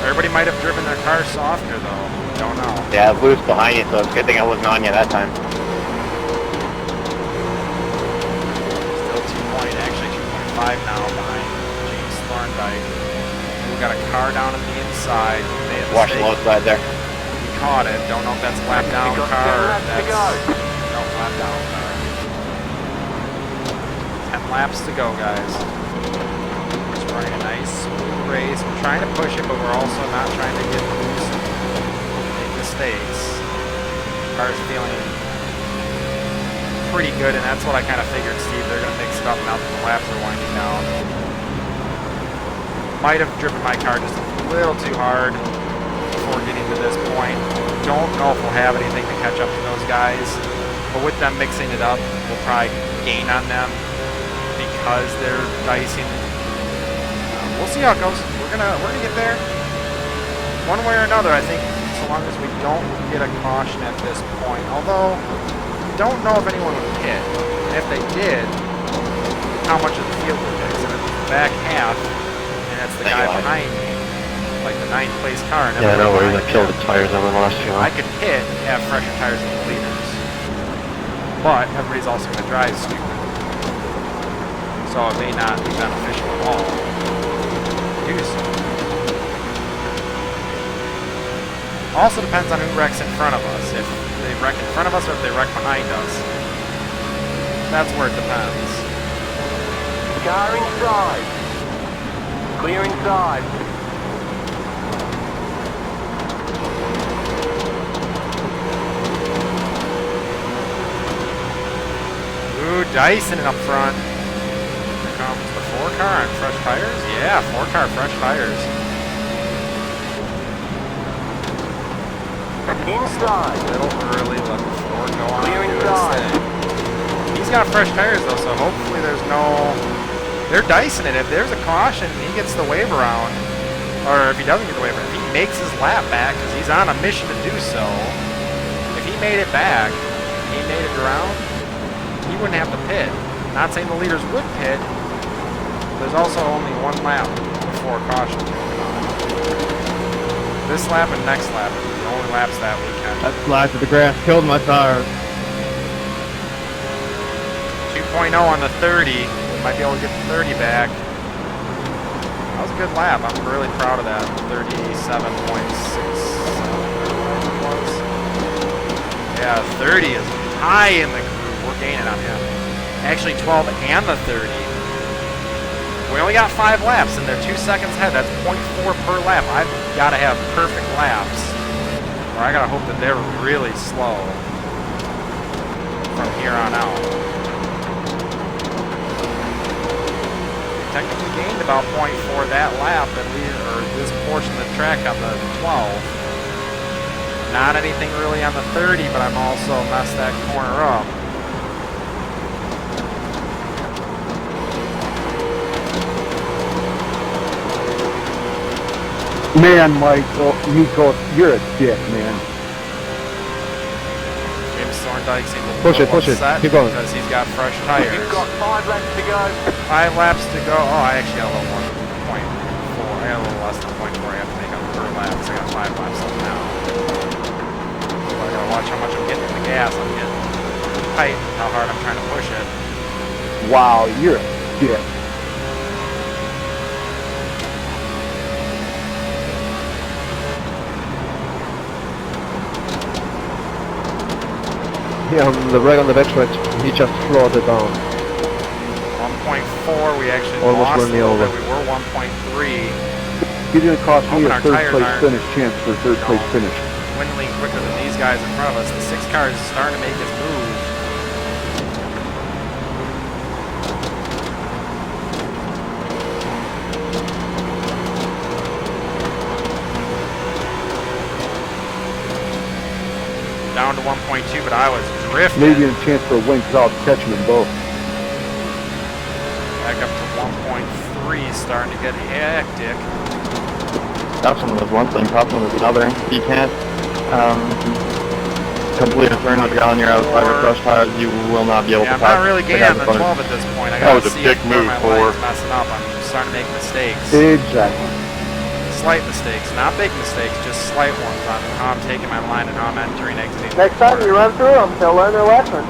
Everybody might have driven their car softer though. Don't know.
Yeah, I was loose behind you, so it's a good thing I wasn't on you that time.
Still 2.5 now behind James Thurday. We got a car down on the inside. Made a
Watch the
mistake.
low side there.
He caught it. Don't know if that's a lap down car or if that's no lap down car. 10 laps to go, guys. Just running a nice smooth race. We're trying to push it, but we're also not trying to get loose and make mistakes. Car's feeling pretty good, and that's what I kind of figured, Steve. They're going to mix it up now that the laps are winding down. Might have driven my car just a little too hard before getting to this point. Don't know if we'll have anything to catch up to those guys, but with them mixing it up, we'll probably gain on them because they're dicing. We'll see how it goes. We're gonna get there one way or another. I think so long as we don't get a caution at this point. Although we don't know if anyone would hit, and if they did, how much of the field would hit. So it's the back half, and it's the guy behind me, like the 9th place car. And
yeah, no worries. I killed the tires on the last few.
I could hit and have fresher tires than the leaders, but everybody's also going to drive stupid, so it may not be beneficial at all. Also depends on who wrecks in front of us. If they wreck in front of us or if they wreck behind us. That's where it depends.
Car inside. Clear inside.
Ooh, Dyson up front. Here comes the 4 car on fresh tires. Yeah, 4 car fresh tires.
Inside.
A little early, let the 4 go on.
Clear
And do his
inside.
thing. He's got fresh tires though, so hopefully there's no... They're dicing it. If there's a caution, he gets the wave around. Or if he doesn't get the wave around, if he makes his lap back, because he's on a mission to do so. If he made it back, he made it around, he wouldn't have to pit. Not saying the leaders would pit. There's also only one lap before caution. This lap and next lap are the only laps that weekend.
That slide to the grass killed my tires.
2.0 on the 30. We might be able to get the 30 back. That was a good lap. I'm really proud of that. 37.6. Yeah, 30 is high in the groove. We're gaining on him. Actually, 12 and the 30. We only got 5 laps, and they're 2 seconds ahead. That's 0.4 per lap. I've got to have perfect laps, or I got to hope that they're really slow from here on out. Technically gained about 0.4 that lap, or this portion of the track on the 12. Not anything really on the 30, but I'm also messed that corner up.
Man, Michael, Nico, you're a dick, man.
James Thorndike seems a
Push it,
little
push it.
upset
Keep going.
because he's got fresh tires.
You've got 5 laps to go.
5 laps to go. Oh, I actually got a little more than 0.4. I got a little less than 0.4 I have to make on per lap, so I got 5 laps left now. So I gotta watch how much I'm getting in the gas. I'm getting tight, how hard I'm trying to push it.
Wow, you're a dick.
Yeah, on the right on the backstretch, he just slowed it down.
1.4, we actually
Almost
lost a
running
little
over.
bit. We were 1.3.
He didn't cost me
Hoping
a
our
third
tires
place
aren't,
finish chance for a third place finish.
dwindling quicker than these guys in front of us. The 6 car is starting to make its move. Down to 1.2, but I was drifting.
Maybe a chance for a win because I was catching them both.
Back up to 1.3, starting to get hectic.
Toughen was one thing, toughen was another. You can't complete a 300 gallon year out of 5 fresh tires, you will not be able
Yeah,
to
I'm
pass.
not really getting on the 12 at this point. I
That
gotta
was a
see
dick
where
move
my
for-
line's messing up. I'm starting to make mistakes.
Exactly.
Slight mistakes, not big mistakes, just slight ones on how I'm taking my line and how I'm entering, exiting.
Next time you run through them, they'll learn their lesson.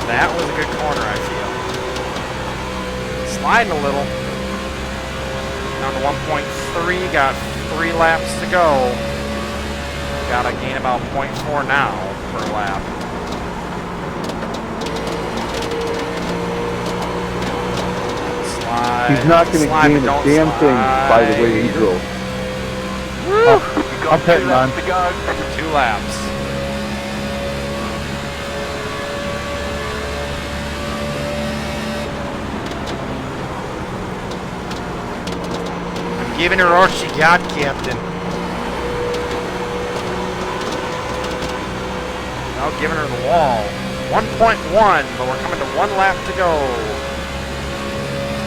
That was a good corner, I feel. Sliding a little. Down to 1.3, got 3 laps to go. Gotta gain about 0.4 now per lap. Slide.
He's not going to
slide,
gain
but
a
don't
damn thing by the way he
slide.
drove.
You've got
I'm
2
pitting
laps
on.
to go.
2 laps. I'm giving her all she got, Captain. Now giving her the wall. 1.1, but we're coming to 1 lap to go.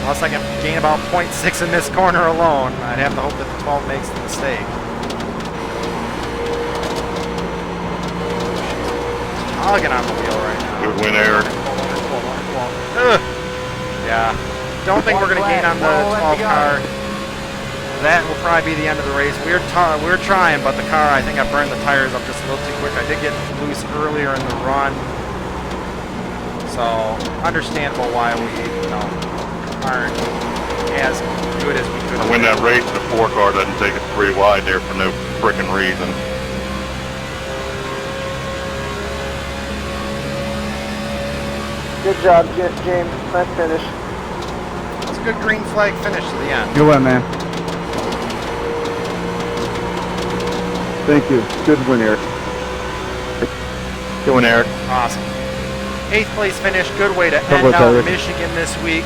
Unless I can gain about 0.6 in this corner alone, I'd have to hope that the 12 makes the mistake. I'll get on the wheel right now.
Good win, Eric.
Ugh. Yeah. Don't think we're going to gain on the 12 car. That will probably be the end of the race. We're trying, but the car, I think I burned the tires up just a little too quick. I did get loose earlier in the run. So, understandable why we, aren't as good as we could
To
have
win
been.
that race, the 4 car doesn't take us 3 wide there for no frickin' reason.
Good job, James. Nice finish.
It's a good green flag finish to the end.
You win, man.
Thank you. Good win, Eric.
Good one, Eric.
Awesome. 8th place finish. Good way to end
Congrats,
out
Eric.
Michigan this week.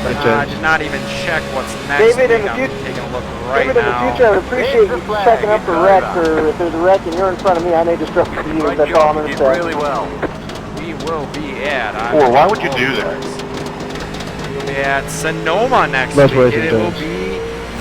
Thanks,
I
James.
did not even check what's next
David, in
week.
the
I'm
fut-
taking a look right
David, in the
now.
future, I would appreciate you checking up for wrecks, or if there's a wreck and you're in front of me, I may just drop to you.
Great
That's all I'm
job,
going
you
to
did
say.
really well.
We will be at.
Or why would you do that?
We'll be at Sonoma next
Best
week.
racing,
It will
James.
be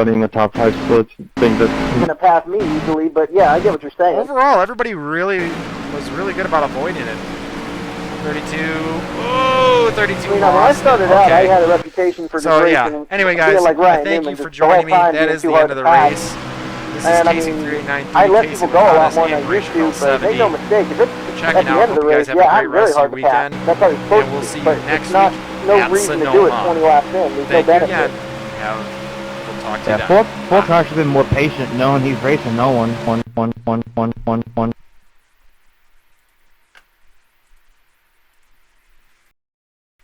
everybody in the top 5 splits think that
Gonna pass me easily, but yeah, I get what you're saying.
Overall, everybody was really good about avoiding it. 32. Oh, 32
When I
lost.
started out, I had a reputation for
So
racing
yeah.
and
Anyway,
being
guys,
like
I
Ryan
thank
Newman,
you for
just the whole
joining me.
time
That
being
is
too
the
hard
end of
to
the
pass.
race. This is
And I
Casey
mean,
393.
I let
Casey
people go a lot
Without
more
us
than I
and
used to,
Racial
but make no
70.
mistake, if it's
checking
the
out.
end of
Hope
the
you guys
race,
have
yeah,
a
I'm
great
very
rest of
hard
your
to pass.
weekend.
That's how he's supposed
And we'll
to,
see you
but
next
it's not,
week
no
at
reason to do it
Sonoma.
20 laps in. There's no
Thank you
benefit.
again. We'll talk to you
Yeah,
then.
Full Car should have been more patient knowing he's racing no one.